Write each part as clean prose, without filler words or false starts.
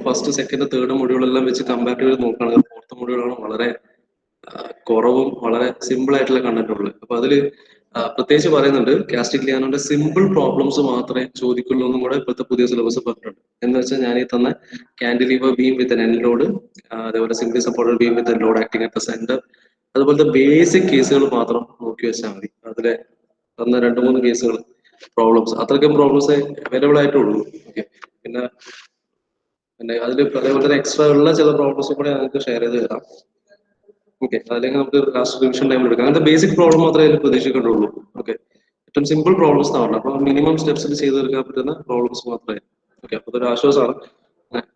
First second third module എല്ലാം വെച്ച് compare ചെയ്ത് നോക്കുകയാണെങ്കിൽ ഫോർത്ത് മൊഡ്യൂളാണ് വളരെ കുറവും വളരെ സിമ്പിൾ ആയിട്ടുള്ള കണ്ടന്റ് ഉള്ളത്. അപ്പൊ അതില് പ്രത്യേകിച്ച് പറയുന്നുണ്ട് കാസ്റ്റിക് ലിയാനോന്റെ സിമ്പിൾ പ്രോബ്ലംസ് മാത്രമേ ചോദിക്കുള്ളൂ എന്നും കൂടെ ഇപ്പോഴത്തെ പുതിയ സിലബസ് പറഞ്ഞിട്ടുണ്ട്. എന്ന് വെച്ചാൽ ഞാൻ ഈ തന്ന cantilever beam with an end load, അതേപോലെ simply supported beam with load acting at the centre, അതുപോലത്തെ ബേസിക് കേസുകൾ മാത്രം നോക്കി വെച്ചാൽ മതി. അതിലെ തന്ന 2-3 കേസുകൾ പ്രോബ്ലംസ് അത്രയ്ക്കും പ്രോബ്ലംസ് അവൈലബിൾ ആയിട്ടുള്ളൂ. ഓക്കെ, പിന്നെ അതിൽ അതേപോലെ തന്നെ എക്സ്ട്രാ ഉള്ള ചില പ്രോബ്ലംസും കൂടെ ഞങ്ങൾക്ക് ഷെയർ ചെയ്ത് തരാം. ഓക്കെ, അല്ലെങ്കിൽ നമുക്ക് ലാസ്റ്റ് റിവിഷൻ ടൈമിൽ എടുക്കാം. അങ്ങനത്തെ ബേസിക് പ്രോബ്ലം മാത്രമേ അതിൽ പ്രതീക്ഷിക്കേണ്ടുള്ളൂ. ഓക്കെ, ഏറ്റവും സിമ്പിൾ പ്രോബ്ലംസ് ആണ്. അപ്പൊ മിനിമം സ്റ്റെപ്സിൽ ചെയ്ത് തീർക്കാൻ പറ്റുന്ന പ്രോബ്ലംസ് മാത്രമേ. ഓക്കെ, അപ്പൊ അതൊരു ആശ്വാസമാണ്,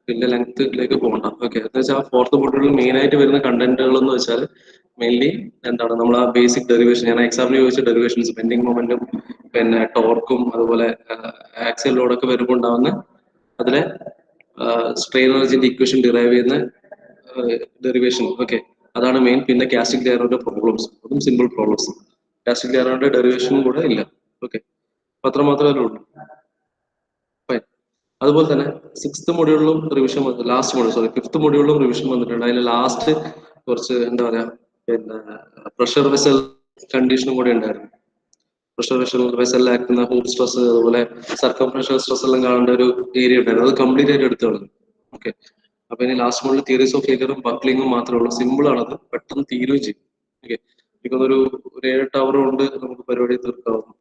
വലിയ ലെങ്ത്തിലേക്ക് പോകണ്ട. ഓക്കെ, എന്ന് വെച്ചാൽ ഫോർത്ത് മൊഡ്യൂളിൽ മെയിൻ ആയിട്ട് വരുന്ന കണ്ടന്റുകൾ എന്ന് വെച്ചാൽ മെയിൻലി എന്താണ് നമ്മൾ ആ ബേസിക് ഡെറിവേഷൻ, ഞാൻ എക്സാമിന് ചോദിച്ച ഡെറിവേഷൻസ്, ബെൻഡിങ് മൊമെന്റും പിന്നെ ടോർക്കും അതുപോലെ ആക്സിയൽ ലോഡൊക്കെ വരുമ്പോൾ ഉണ്ടാവുന്ന അതിലെ സ്ട്രെയിൻ എനർജിന്റെ ഇക്വേഷൻ ഡിറൈവ് ചെയ്യുന്ന ഡെറിവേഷൻ. ഓക്കെ, അതാണ് മെയിൻ. പിന്നെ കാസ്റ്റിക് ലിയാനോന്റെ പ്രോബ്ലംസ്, അതും സിമ്പിൾ പ്രോബ്ലംസ്. കാസ്റ്റിക് ലിയാനോന്റെ ഡെറിവേഷനും കൂടെ ഇല്ല. ഓക്കെ, അത്ര മാത്രമേ ഉള്ളൂ. ഫൈൻ. അതുപോലെ തന്നെ സിക്സ്ത് മൊഡ്യൂളിലും revision, last module sorry fifth മൊഡ്യൂളിലും റിവിഷൻ വന്നിട്ടുണ്ട്. അതിൽ ലാസ്റ്റ് കുറച്ച് എന്താ പറയാ പിന്നെ പ്രഷർ വെസൽ കണ്ടീഷനും കൂടെ ഉണ്ടായിരുന്നു. പ്രഷർ വെസലിലാക്കുന്ന ഹൂപ്പ് സ്ട്രെസ് അതുപോലെ സർക്കംഫറൻഷ്യൽ സ്ട്രെസ് എല്ലാം കാണേണ്ട ഒരു ഏരിയ ഉണ്ടായിരുന്നു. അത് കംപ്ലീറ്റ് ആയിട്ട് എടുത്തു കളഞ്ഞു. ഓക്കെ, അപ്പൊ ഇനി ലാസ്റ്റ് മൊഡ്യൂൾ തിയറീസ് ഓഫ് ഫെയിലിയറും ബക്ലിംഗും മാത്രമേ ഉള്ളൂ. സിമ്പിൾ ആണത്, പെട്ടെന്ന് തീരുകയും ചെയ്യും. ഓക്കെ, എനിക്കൊന്നൊരു 7-8 അവർ കൊണ്ട് നമുക്ക് പരിപാടി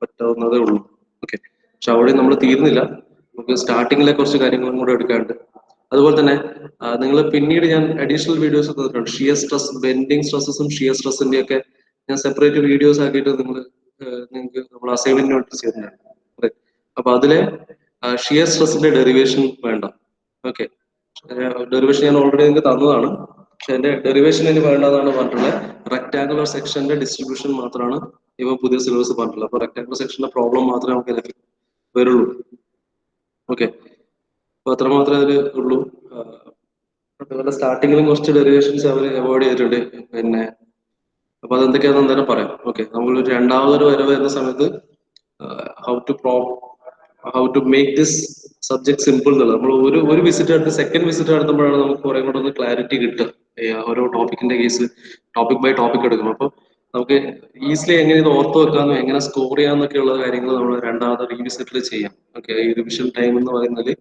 പറ്റാവുന്നതേ ഉള്ളൂ. ഓക്കെ, പക്ഷെ അവിടെ നമ്മൾ തീരുന്നില്ല. നമുക്ക് സ്റ്റാർട്ടിങ്ങിലെ കുറച്ച് കാര്യങ്ങളും കൂടെ എടുക്കാനുണ്ട്. അതുപോലെ തന്നെ നിങ്ങൾ പിന്നീട് ഞാൻ അഡീഷണൽ വീഡിയോസ് തന്നിട്ടുണ്ട്. ഷിയർ സ്ട്രെസ്, ബെൻഡിങ് സ്ട്രെസ്സും ഷിയർ സ്ട്രെസ്സിന്റെ ഒക്കെ ഞാൻ സെപ്പറേറ്റ് വീഡിയോസ് ആക്കിയിട്ട് നിങ്ങൾക്ക് നമ്മൾ അസൈൻമെന്റ് നോട്ട് ചെയ്തിട്ടുണ്ട്. അപ്പൊ അതിലെ ഷിയർ സ്ട്രെസ്സിന്റെ ഡെറിവേഷൻ വേണ്ട. ഓക്കെ, ഡെറിവേഷൻ ഞാൻ ഓൾറെഡി നിങ്ങൾക്ക് തന്നതാണ്. പക്ഷെ എന്റെ ഡെറിവേഷൻ എനിക്ക് വേണ്ടതാണ് പറഞ്ഞിട്ടുള്ളത്. റെക്ടാങ്കുലർ സെക്ഷന്റെ ഡിസ്ട്രിബ്യൂഷൻ മാത്രമാണ് ഇവ പുതിയ സിലബസ് പറഞ്ഞിട്ടുള്ളത്. അപ്പൊ റെക്ടാങ്കുലർ സെക്ഷന്റെ പ്രോബ്ലം മാത്രമേ നമുക്ക് വരുള്ളൂ. ഓക്കെ, അപ്പൊ അത്ര മാത്രമേ അതിൽ ഉള്ളൂ. അതുപോലെ സ്റ്റാർട്ടിങ്ങിലും കുറച്ച് ഡെറിവേഷൻസ് അവർ അവോയ്ഡ് ചെയ്തിട്ടുണ്ട്. പിന്നെ അപ്പൊ അതെന്തൊക്കെയാണെന്ന് എന്തായാലും പറയാം. ഓക്കെ, നമ്മൾ രണ്ടാമതൊരു വരവ് വരുന്ന സമയത്ത് how to make this subject simple എന്നുള്ളത് നമ്മൾ ഒരു വിസിറ്റ് നടത്തി സെക്കൻഡ് വിസിറ്റ് നടത്തുമ്പോഴാണ് നമുക്ക് കുറെ കൂടെ ഒന്ന് ക്ലാരിറ്റി കിട്ടുക. ഓരോ ടോപ്പിക്കിന്റെ കേസ് ടോപ്പിക് ബൈ ടോപ്പിക് എടുക്കും. അപ്പൊ നമുക്ക് ഈസിലി എങ്ങനെ ഇത് ഓർത്ത് വെക്കാമെന്നും എങ്ങനെ സ്കോർ ചെയ്യാന്നൊക്കെ ഉള്ള കാര്യങ്ങൾ നമ്മൾ രണ്ടാമത് റീവിസിറ്റിൽ ചെയ്യാം. ഓക്കെ, ഈ റിവിഷൻ ടൈം എന്ന് പറയുന്നത്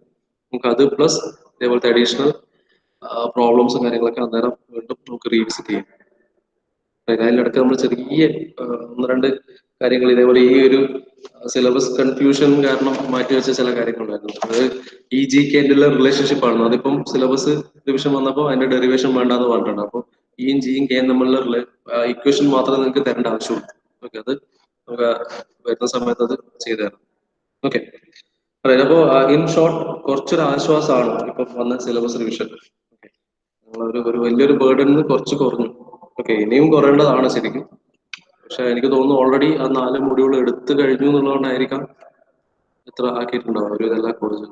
നമുക്ക് അത് പ്ലസ് ഇതേപോലത്തെ അഡീഷണൽ പ്രോബ്ലംസും കാര്യങ്ങളൊക്കെ അന്നേരം വീണ്ടും നമുക്ക് റീവിസിറ്റ് ചെയ്യാം. അതിനിടയ്ക്ക് നമ്മൾ ചെറിയ 1-2 കാര്യങ്ങൾ ഇതേപോലെ ഈ ഒരു സിലബസ് കൺഫ്യൂഷൻ കാരണം മാറ്റിവെച്ച ചില കാര്യങ്ങളുണ്ടായിരുന്നു. അത് ഈ ജി കെന്റുള്ള റിലേഷൻഷിപ്പ് ആണ്. അതിപ്പം സിലബസ് റിവിഷൻ വന്നപ്പോൾ അതിന്റെ ഡെറിവേഷൻ വേണ്ടെന്ന് പറഞ്ഞിട്ടുണ്ട്. അപ്പോൾ ഇയും ജിയും കെയും തമ്മിലുള്ള ഇക്വേഷൻ മാത്രമേ നിങ്ങൾക്ക് തരേണ്ട ആവശ്യമുള്ളൂ. ഓക്കെ, അത് നമുക്ക് വരുന്ന സമയത്ത് അത് ചെയ്തു തരാം. ഓക്കെ, അപ്പോ ഇൻ ഷോർട്ട് കുറച്ചൊരു ആശ്വാസമാണ് ഇപ്പൊ വന്ന സിലബസ് റിവിഷൻ. ഒരു വലിയൊരു ബേർഡൻ കുറച്ച് കുറഞ്ഞു. ഓക്കെ, ഇനിയും കുറയേണ്ടതാണ് ശരിക്കും. പക്ഷെ എനിക്ക് തോന്നുന്നു ഓൾറെഡി ആ 4 മൊഡ്യൂൾ എടുത്തു കഴിഞ്ഞു എന്നുള്ളതുകൊണ്ടായിരിക്കാം ഇത്ര ആക്കിയിട്ടുണ്ടാവും ഒരു ഇതെല്ലാം കോളേജിൽ.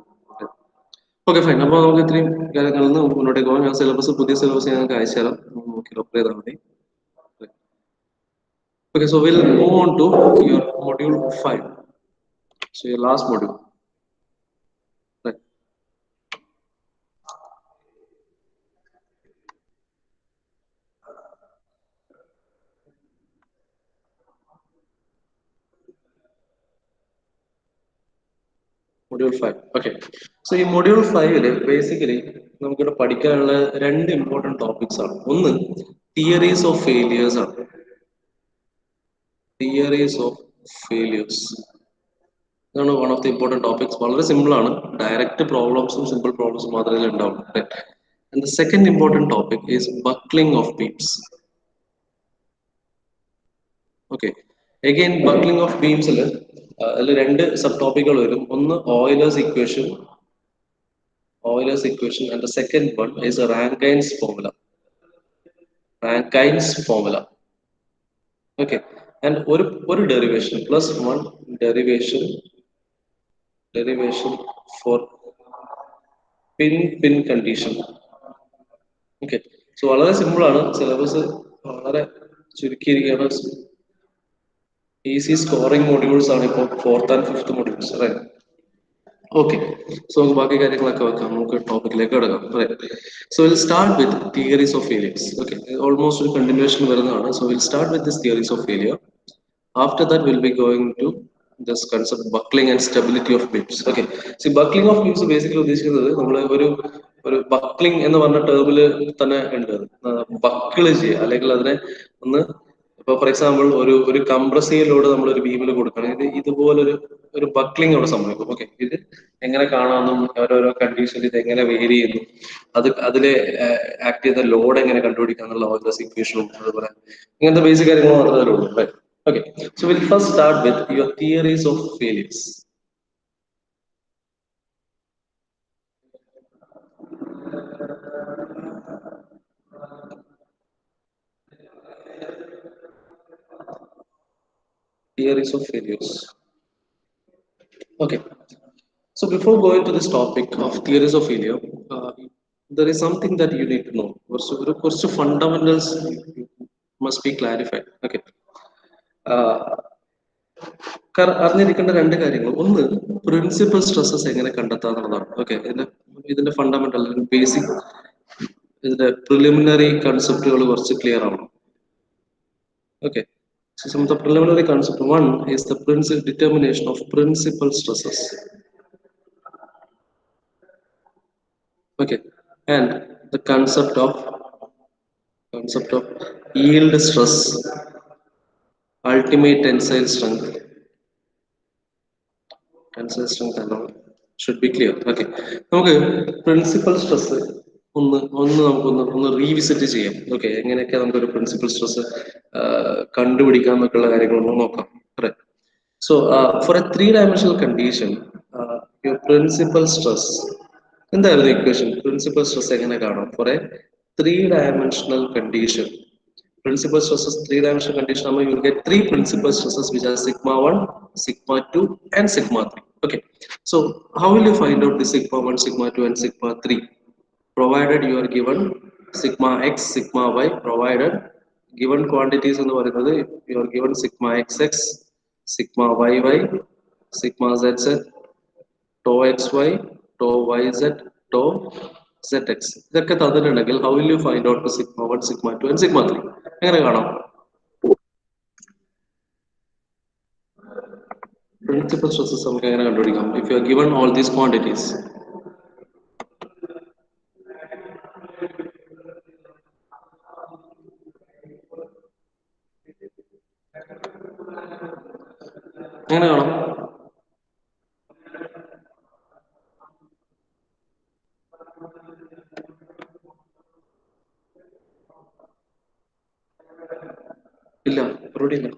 Okay, fine. അപ്പൊ നമുക്ക് ഇത്രയും കാര്യങ്ങളിൽ നിന്ന് മുന്നോട്ടേക്ക് പോകാം. ഞാൻ സിലബസ് പുതിയ സിലബസ് ഞങ്ങൾക്ക് അയച്ചു തരാം, നോക്കി റെഫർ ചെയ്താൽ മതി. Okay, so we'll move on to your module 5. So your last module. Right. Module 5. Okay. So in module 5, basically, നമുക്കിവിടെ പഠിക്കാനുള്ള 2 ഇമ്പോർട്ടൻറ്റ് ടോപ്പിക്സ് ആണ്. ഒന്ന് തിയറീസ് ഓഫ് ഫെയിലിയേഴ്സ് ആണ്. തിയറീസ് ഓഫ് ഫെയിലിയേഴ്സ് ഇതാണ് one of the important topics. വളരെ simple ആണ്. Direct പ്രോബ്ലംസും simple പ്രോബ്ലംസും മാത്രമേ ഉണ്ടാവും. And the second important topic is buckling of beams. Okay. Again, buckling of beams അതിൽ 2 സബ് ടോപ്പിക്കുകൾ വരും. ഒന്ന് Euler's equation and the second one is a Rankine's formula. Okay, and ഒരു derivation plus one derivation for pin condition. Okay, so വളരെ simple ആണ്. Syllabus വളരെ ചുരുക്കിയിരിക്കുകയാണ്. Easy scoring modules ആണ് ഇപ്പോൾ 4th and 5th modules. Okay, so ബാക്കി കാര്യങ്ങളൊക്കെ വെക്കാം, നമുക്ക് ടോപ്പിക്കിലേക്ക് കിടക്കാം. So we'll start with theories of failures. Okay, almost ഒരു continuation വരുന്നതാണ്. So we'll start with this theories of failure. After that, we'll be going to this concept buckling and stability of beams. Okay, see buckling of beams basically ഉദ്ദേശിക്കുന്നത് നമ്മൾ ഒരു buckling എന്ന് പറഞ്ഞ ടേമില് തന്നെ ഉണ്ട്. Buckle ചെയ്യുക, അല്ലെങ്കിൽ അതിനെ ഒന്ന്, ഇപ്പൊ ഫോർ എക്സാമ്പിൾ ഒരു കംപ്രസീവിലൂടെ നമ്മൾ ഒരു ബീമിൽ കൊടുക്കുകയാണെങ്കിൽ ഇതുപോലൊരു ബക്ലിംഗ് അവിടെ സംഭവിക്കും. ഓക്കെ, ഇത് എങ്ങനെ കാണാമെന്നും ഓരോരോ കണ്ടീഷൻ ഇത് എങ്ങനെ വേരി ചെയ്യുന്നു, അതിലെ ആക്ട് ചെയ്ത ലോഡ് എങ്ങനെ കണ്ടുപിടിക്കാന്നുള്ള ഓരോ ഇക്വേഷനും അതുപോലെ ഇങ്ങനത്തെ ബേസിക് കാര്യങ്ങൾ മാത്രമേ ഉള്ളൂ. Okay, so we'll first start with your theories of failures. Theories of failures. Okay, so before going to this topic of theories of failure, there is something that you need to know. First, fundamentals must be clarified. Okay, അറിഞ്ഞിരിക്കേണ്ട രണ്ട് കാര്യങ്ങൾ. ഒന്ന്, principal stresses എങ്ങനെ കണ്ടെത്താന്നുള്ളതാണ്. Okay, ഇതിന്റെ fundamental basic, ഇതിന്റെ preliminary കൺസെപ്റ്റുകൾ കുറച്ച് clear ആവണം. Okay, so some of the preliminary concept. One is the determination of principal stresses. Okay, and the concept of yield stress, ultimate tensile strength and all should be clear. Okay, നമുക്ക് principal stress നമുക്കൊന്ന് revisit ചെയ്യാം. Okay, എങ്ങനെയൊക്കെ നമുക്കൊരു principal stress കണ്ടുപിടിക്കാം എന്നൊക്കെയുള്ള കാര്യങ്ങളൊന്ന് നോക്കാം. So for a three-dimensional condition, your principal stress, എന്തായിരുന്നു ഇക്വേഷൻ? പ്രിൻസിപ്പൽ സ്ട്രെസ് എങ്ങനെ കാണാം for a three-dimensional condition? Principal stresses, three-dimensional condition, you will get three principal stresses, which are sigma 1, sigma 2, and sigma 3. Okay, so how will you find out the sigma 1, sigma 2, and sigma 3? Provided you are given sigma x, sigma y, provided given quantities എന്ന് പറയുന്നത് you are given sigma xx, sigma yy, sigma zz, tau xy, tau yz, tau zx. ഇതൊക്കെ തന്നിട്ടുണ്ടെങ്കിൽ how will you find out the sigma 1, sigma 2, and sigma 3? എങ്ങനെ കാണാം? Principal stresses നമുക്ക് എങ്ങനെ കണ്ടുപിടിക്കാം if you are given all these quantities? എങ്ങനെ കാണാം? ഇല്ല, മറുപടി ഇല്ല.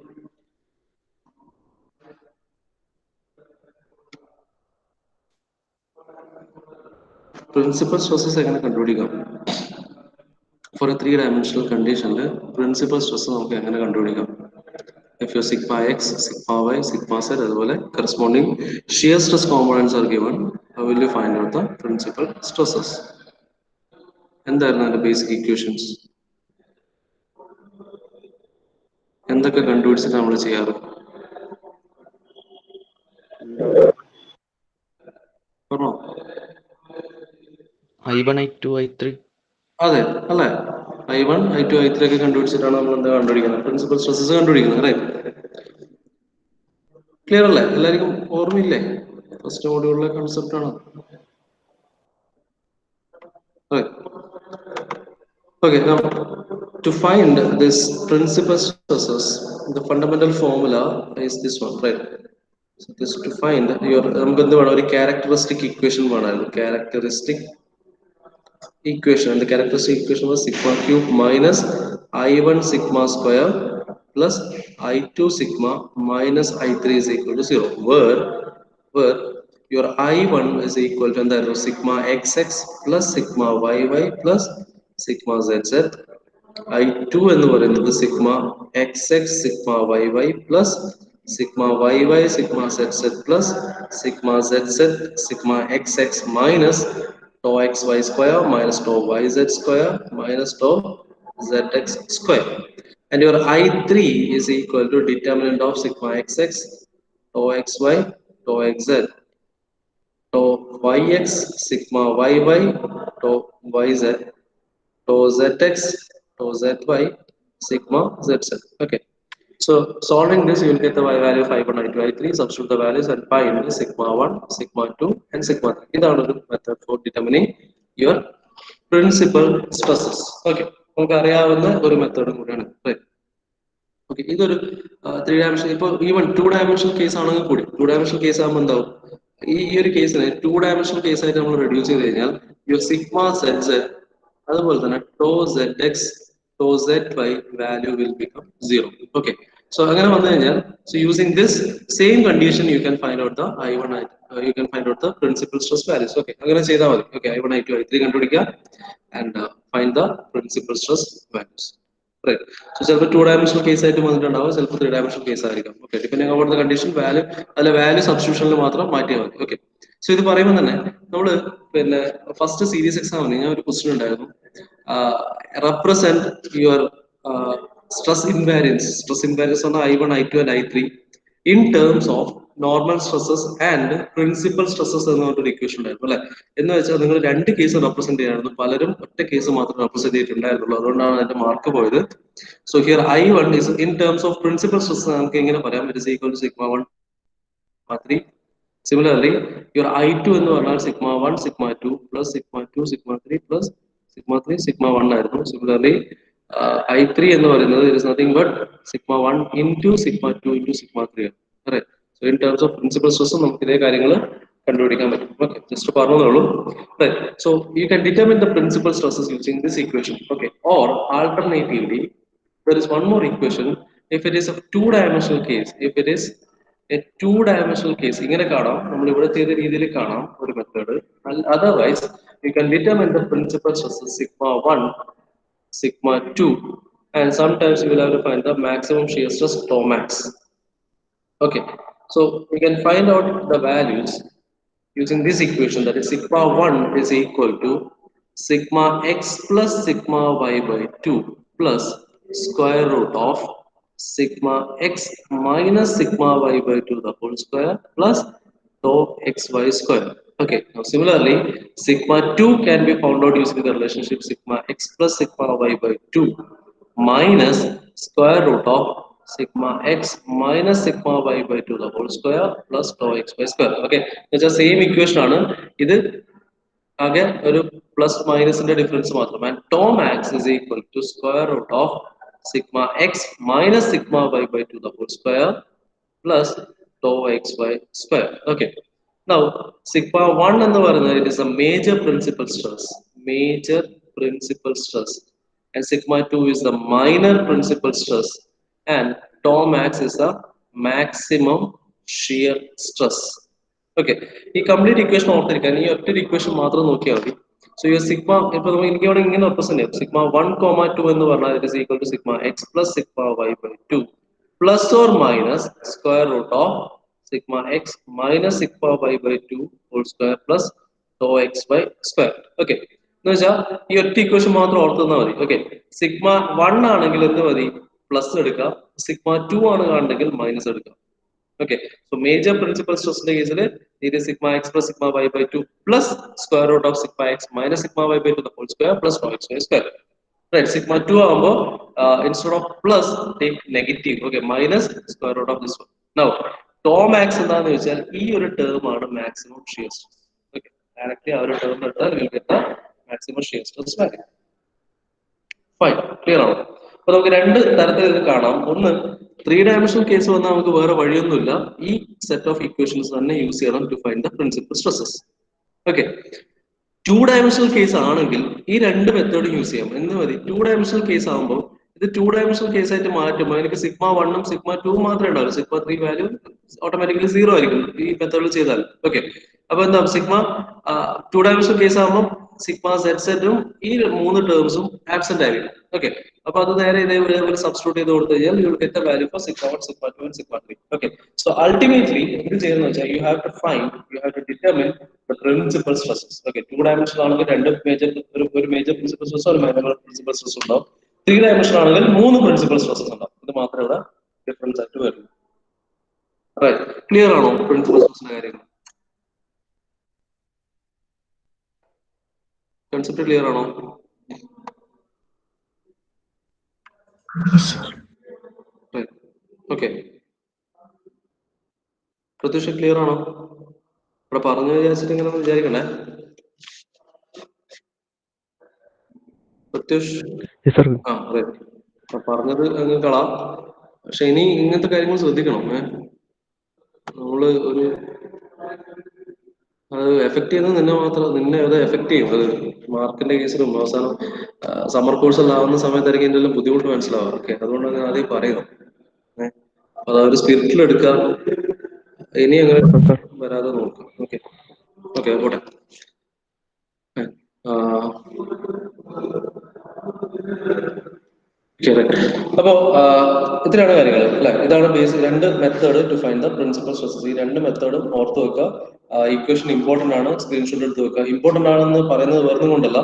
പ്രിൻസിപ്പൽ സ്ട്രെസ്സസ് എങ്ങനെ കണ്ടുപിടിക്കാം? ഫോർ എ ത്രീ-ഡയമെൻഷണൽ കണ്ടീഷനിൽ പ്രിൻസിപ്പൽ സ്ട്രെസ് നമുക്ക് എങ്ങനെ കണ്ടുപിടിക്കാം? If your sigma x, sigma y, sigma z, അതുപോലെ corresponding shear stress components are given, how will you find out the principal stresses? എന്തായിരുന്നു അതിന്റെ ബേസിക് ഇക്വേഷൻസ്? എന്തൊക്കെ കണ്ടുപിടിച്ചിട്ട് നമ്മൾ ചെയ്യാറ്? പറഞ്ഞോ. I1, I2, I3. അതെ അല്ലേ, I1, I2, I3 ഒക്കെ കണ്ടുപിടിച്ചിട്ടാണ് നമ്മൾ എന്താ കണ്ടുപിടിക്കുന്നത്? പ്രിൻസിപ്പൽ സ്ട്രെസ്സസ് കണ്ടുപിടിക്കുന്നത്. അല്ലേ? ക്ലിയർ അല്ലേ? എല്ലാവർക്കും ഓർമ്മയില്ലേ? ഫസ്റ്റ് മോഡ്യൂളിലെ കൺസെപ്റ്റ് ആണ്. Okay, now to find this principal stresses, the fundamental formula is this one, right? So this to find your characteristic equation, characteristic equation, and the characteristic equation was sigma cube minus I1 sigma square plus I2 sigma minus I3 is equal to 0, where your I1 is equal to sigma xx plus sigma yy plus sigma zz. I2 എന്ന് പറയുന്നത് sigma xx sigma yy plus sigma yy sigma zz plus sigma zz sigma xx minus tau xy square minus tau yz square minus tau zx square. And your I3 is equal to determinant of sigma xx, tau xy, tau xz. tau yx, sigma yy, tau yz, tau zx, tau zy, sigma zz. Okay. So solving this, you will get the y value of I1, I2, I3, substitute the values and find sigma 1, sigma 2, and sigma 3. This is the method for determining your principal stresses. Okay. നമുക്ക് അറിയാവുന്ന ഒരു മെത്തേഡും കൂടിയാണ്. Okay, ഇതൊരു 3 dimension, ഇപ്പൊ even 2 dimensional case ആണെങ്കിൽ കൂടി 2 dimensional case ആകുമ്പോൾ എന്താവും, ഈ ഒരു കേസിനെ 2 ഡയമെൻഷണൽ കേസ് ആയിട്ട് നമ്മൾ റെഡ്യൂസ് ചെയ്ത് കഴിഞ്ഞാൽ യുവർ സിഗ്മ സെഡ് അതുപോലെ തന്നെ tau Z X, tau Z Y value will become 0. Okay, so അങ്ങനെ വന്നു കഴിഞ്ഞാൽ, so using this same condition you can find out the I1, you can find out the principal stress values. Okay, അങ്ങനെ ചെയ്താൽ മതി. Okay, I1, I2, I3 കണ്ടുപിടിക്കുക and find the principal stress values. Right. So ചിലപ്പോൾ 2 dimensional case ആയിട്ട് വന്നിട്ടുണ്ടാവും, ചിലപ്പോൾ 3 dimensional case ആയിരിക്കും. Okay, depending on the condition value, അല്ല വാല്യൂ സബ്സ്റ്റിറ്റ്യൂഷനിൽ മാത്രം മാറ്റിയാൽ മതി. ഓക്കെ, സോ ഇത് പറയുമ്പോൾ തന്നെ നമ്മള് പിന്നെ ഫസ്റ്റ് സീരീസ് എക്സാമിന് ഞാൻ ഒരു ക്വസ്റ്റ്യൻ ഉണ്ടായിരുന്നു, റെപ്രസെന്റ് യുവർ സ്ട്രെസ് ഇൻവാരിയൻസ് ആണ് I1, I2 and I3 in terms of normal stresses and principal stresses എന്ന് പറഞ്ഞൊരു ഇക്വേഷൻ ഉണ്ടായിരുന്നു അല്ലെ. എന്ന് വെച്ചാൽ നിങ്ങൾ രണ്ട് കേസ് റെപ്രസെന്റ് ചെയ്യായിരുന്നു, പലരും ഒറ്റ കേസ് മാത്രം റെപ്രസെന്റ് ചെയ്തിട്ടുണ്ടായിരുന്നുള്ളൂ, അതുകൊണ്ടാണ് അതിന്റെ മാർക്ക് പോയത്. So here I1 is in terms of principal stress നമുക്ക് എങ്ങനെ പറയാം, it is equal to sigma 1, sigma 3. Similarly, your I2 എന്ന് പറഞ്ഞാൽ sigma 1, sigma 2 plus sigma 2, sigma 3 plus sigma 3, sigma 1 ആയിരുന്നു. Similarly, I3 എന്ന് പറയുന്നത് it is nothing but sigma 1 into sigma 2 into sigma 3 ആണ്. Right. So in terms of principal stress നമുക്ക് ഇതേ കാര്യങ്ങൾ കണ്ടുപിടിക്കാൻ പറ്റും. Okay, just പറഞ്ഞോളൂ. Right. So you can determine the principal stresses using this equation. Okay, or alternatively there is one more equation. If it is a 2 dimensional case, if it is a 2 dimensional case, ഇങ്ങനെ കാണാം, നമ്മൾ ഇവിടെ ചെയ്ത രീതിയിൽ കാണാം ഒരു method. Otherwise you can determine the principal stresses sigma 1, sigma 2, and sometimes you will have to find the maximum shear stress tau max. Okay, so we can find out the values using this equation, that is sigma 1 is equal to sigma x plus sigma y by 2 plus square root of sigma x minus sigma y by 2 the whole square plus tau xy square. Okay, now similarly sigma 2 can be found out using the relationship sigma x plus sigma y by 2 minus square root of sigma x minus sigma y by 2 the whole square plus tau xy square. Okay, it's the same equation ആണ് ഇത്, ആകെ ഒരു plus മൈനസിന്റെ difference മാത്രം. And tau max is equal to square root of sigma x minus sigma y by 2 the whole square plus tau xy square. Okay, now sigma 1 എന്ന് പറയുന്നത് it is a major principal stress, major principal stress, and sigma 2 is the minor principal stress, and tau max is the maximum shear stress. Okay, ഈ complete equation ഓർത്തിരിക്കാൻ ഈ ഒറ്റ equation മാത്രം നോക്കിയാൽ മതി. So ഈ സിഗ്മ ഇപ്പൊ എനിക്ക് അവിടെ ഇങ്ങനെ റെപ്രസെന്റ് ചെയ്യാം, sigma 1, 2 എന്ന് പറഞ്ഞാൽ it is equal to sigma x plus sigma y by 2 plus or minus square root of sigma x minus sigma y by 2 whole square plus tau xy square. Okay, എന്ന് വെച്ചാൽ ഈ ഒറ്റ equation മാത്രം ഓർത്തുന്നാൽ മതി. Okay, sigma 1 ആണെങ്കിൽ എന്ത് മതി, plus എടുക്കാം, sigma 2 ആണ് കാണുന്നെങ്കിൽ മൈനസ് എടുക്കാം. Okay, so major principal stress in the case it is sigma x plus sigma y by 2 plus square root of sigma x minus sigma y by 2 the whole square plus tau xy square. Right, sigma 2 ആകുമ്പോൾ instead of plus take negative. Okay, minus square root of this one. Now tau max എന്താണെന്ന് വെച്ചാൽ ഈ ഒരു term ആണ് maximum shear stress. Okay, directly ആ ഒരു term എടുത്താൽ we will get the maximum shear stress value. Fine, clear ആണോ? അപ്പൊ നമുക്ക് രണ്ട് തരത്തിൽ ഇത് കാണാം. ഒന്ന് 3 dimensional കേസ് വന്നാൽ നമുക്ക് വേറെ വഴിയൊന്നുമില്ല, ഈ സെറ്റ് ഓഫ് ഇക്വേഷൻസ് തന്നെ യൂസ് ചെയ്യണം to find the principal stresses. Okay, 2 dimensional case ആണെങ്കിൽ ഈ രണ്ട് മെത്തേഡും യൂസ് ചെയ്യാം. എന്ന് മതി 2 dimensional കേസ് ആകുമ്പോൾ ഇത് 2 dimensional കേസ് ആയിട്ട് മാറ്റുമ്പോൾ എനിക്ക് sigma 1 ഉം sigma 2 മാത്രമേ ഉണ്ടാവില്ല, sigma 3 വാല്യൂ ഓട്ടോമാറ്റിക്കലി 0 ആയിരിക്കും ഈ മെത്തേഡിൽ ചെയ്താൽ. ഓക്കെ, അപ്പൊ എന്താ സിഗ്മ 2 dimensional കേസ് ആകുമ്പോൾ സിഗ്മ സെറ്റും ഈ 3 ടേംസും ആബ്സെന്റ് ആയിരിക്കും. ഓക്കെ, അപ്പൊ അത് നേരെ ഇതേപോലെ സബ്സ്റ്റിറ്റ്യൂട്ട് ചെയ്ത് കൊടുത്തു കഴിഞ്ഞാൽ you will get the value for sigma 1, sigma 2 and sigma 3. Okay, so ultimately എന്ത് ചെയ്യുന്നത് വെച്ചാൽ you have to determine the principal stresses. Okay, 2 dimensional ആണെങ്കിൽ രണ്ട് മേജർ ഒരു മേജർ പ്രിൻസിപ്പൽ സ്ട്രെസ് ഒരു മൈനർ പ്രിൻസിപ്പൽ സ്ട്രെസ് ഉണ്ടാവും. 3 dimensional ആണെങ്കിൽ 3 പ്രിൻസിപ്പൽ സ്ട്രെസ്സസ് ഉണ്ടാവും. ഇത് മാത്രമേ ഇവിടെ ഡിഫറൻസ് ആയിട്ട് വരുന്നു. റൈറ്റ്, ക്ലിയർ ആണോ പ്രിൻസിപ്പൽ സ്ട്രെസ്സിന്റെ കാര്യങ്ങൾ? കൺസെപ്റ്റ് ക്ലിയർ ആണോ? ഓക്കെ, പ്രത്യുഷ ക്ലിയർ ആണോ? ഇവിടെ പറഞ്ഞു വിചാരിച്ചിട്ട് ഇങ്ങനെ ഒന്നും വിചാരിക്കണേ. പ്രത്യുഷ് ആ അതെ, പറഞ്ഞത് അങ്ങ് കളാം. പക്ഷെ ഇനി ഇങ്ങനത്തെ കാര്യങ്ങൾ ശ്രദ്ധിക്കണം. നമ്മള് ഒരു അത് എഫക്ട് ചെയ്യുന്നത് നിന്നെ മാത്രം, നിന്നെ അത് എഫക്ട് ചെയ്യും. അത് മാർക്കിന്റെ കേസിലും അവസാനം സമ്മർ കോഴ്സ് എല്ലാം ആവുന്ന സമയത്തായിരിക്കും ഇതിന്റെ എല്ലാം ബുദ്ധിമുട്ട് മനസ്സിലാവുക. ഓക്കെ, അതുകൊണ്ടാണ് ഞാൻ ആദ്യം പറയുന്നത്. അത് ആ ഒരു സ്പിരിറ്റിൽ എടുക്കാം, ഇനി അങ്ങനെ വരാതെ നോക്കാം. ഓക്കെ ഓക്കെ, പോട്ടെ. ശരി, അപ്പോ ഇത്രയാണ് കാര്യങ്ങൾ അല്ലെ. ഇതാണ് ബേസിക് രണ്ട് method to find the principal stresses. ഈ രണ്ട് മെത്തേഡും ഓർത്ത് വെക്കുക. ഇക്വേഷൻ ഇമ്പോർട്ടന്റ് ആണ്, സ്ക്രീൻഷോട്ട് എടുത്ത് വെക്കുക. ഇമ്പോർട്ടന്റ് ആണെന്ന് പറയുന്നത് വേറെ കൊണ്ടല്ല,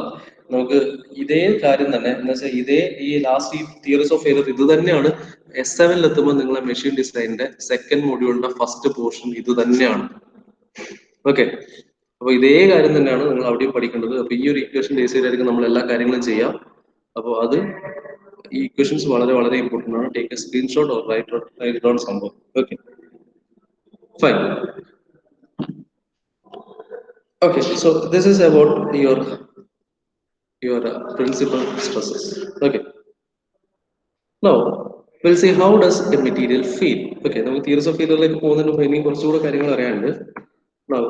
നമുക്ക് ഇതേ കാര്യം തന്നെ എന്ന് വെച്ചാൽ ഇതേ ഈ ലാസ്റ്റ് ഈ തിയറീസ് ഓഫ് ഫെയിലിയർ ഇത് തന്നെയാണ് S7 എത്തുമ്പോൾ നിങ്ങളെ മെഷീൻ ഡിസൈനിന്റെ സെക്കൻഡ് മൊഡ്യൂളിന്റെ ഫസ്റ്റ് പോർഷൻ ഇത് തന്നെയാണ്. ഓക്കെ, അപ്പൊ ഇതേ കാര്യം തന്നെയാണ് നിങ്ങൾ അവിടെയും പഠിക്കേണ്ടത്. അപ്പൊ ഈ ഒരു ഇക്വേഷൻ ബേസ് ചെയ്തായിരിക്കും നമ്മൾ എല്ലാ കാര്യങ്ങളും ചെയ്യാം. അപ്പോൾ അത് ഈ ഇക്വേഷൻസ് വളരെ വളരെ ഇമ്പോർട്ടന്റ് ആണ്. Take a screenshot or write down സംഭവം. Okay fine. Okay, so this is about your principal stresses. Okay, now we'll see how does a material feel. Okay, നമുക്ക് theories of failure ലേക്ക് പോകുന്നതിന് മുമ്പ് ഇനി കുറച്ചുകൂടെ കാര്യങ്ങൾ അറിയാനുണ്ട്. Now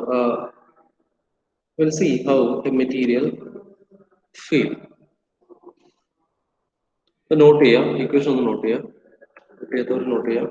we'll see how a material feel. Note ചെയ്യാം, equation ഒന്ന് നോട്ട് ചെയ്യാം, ചെയ്യാത്തവർ നോട്ട് ചെയ്യാം.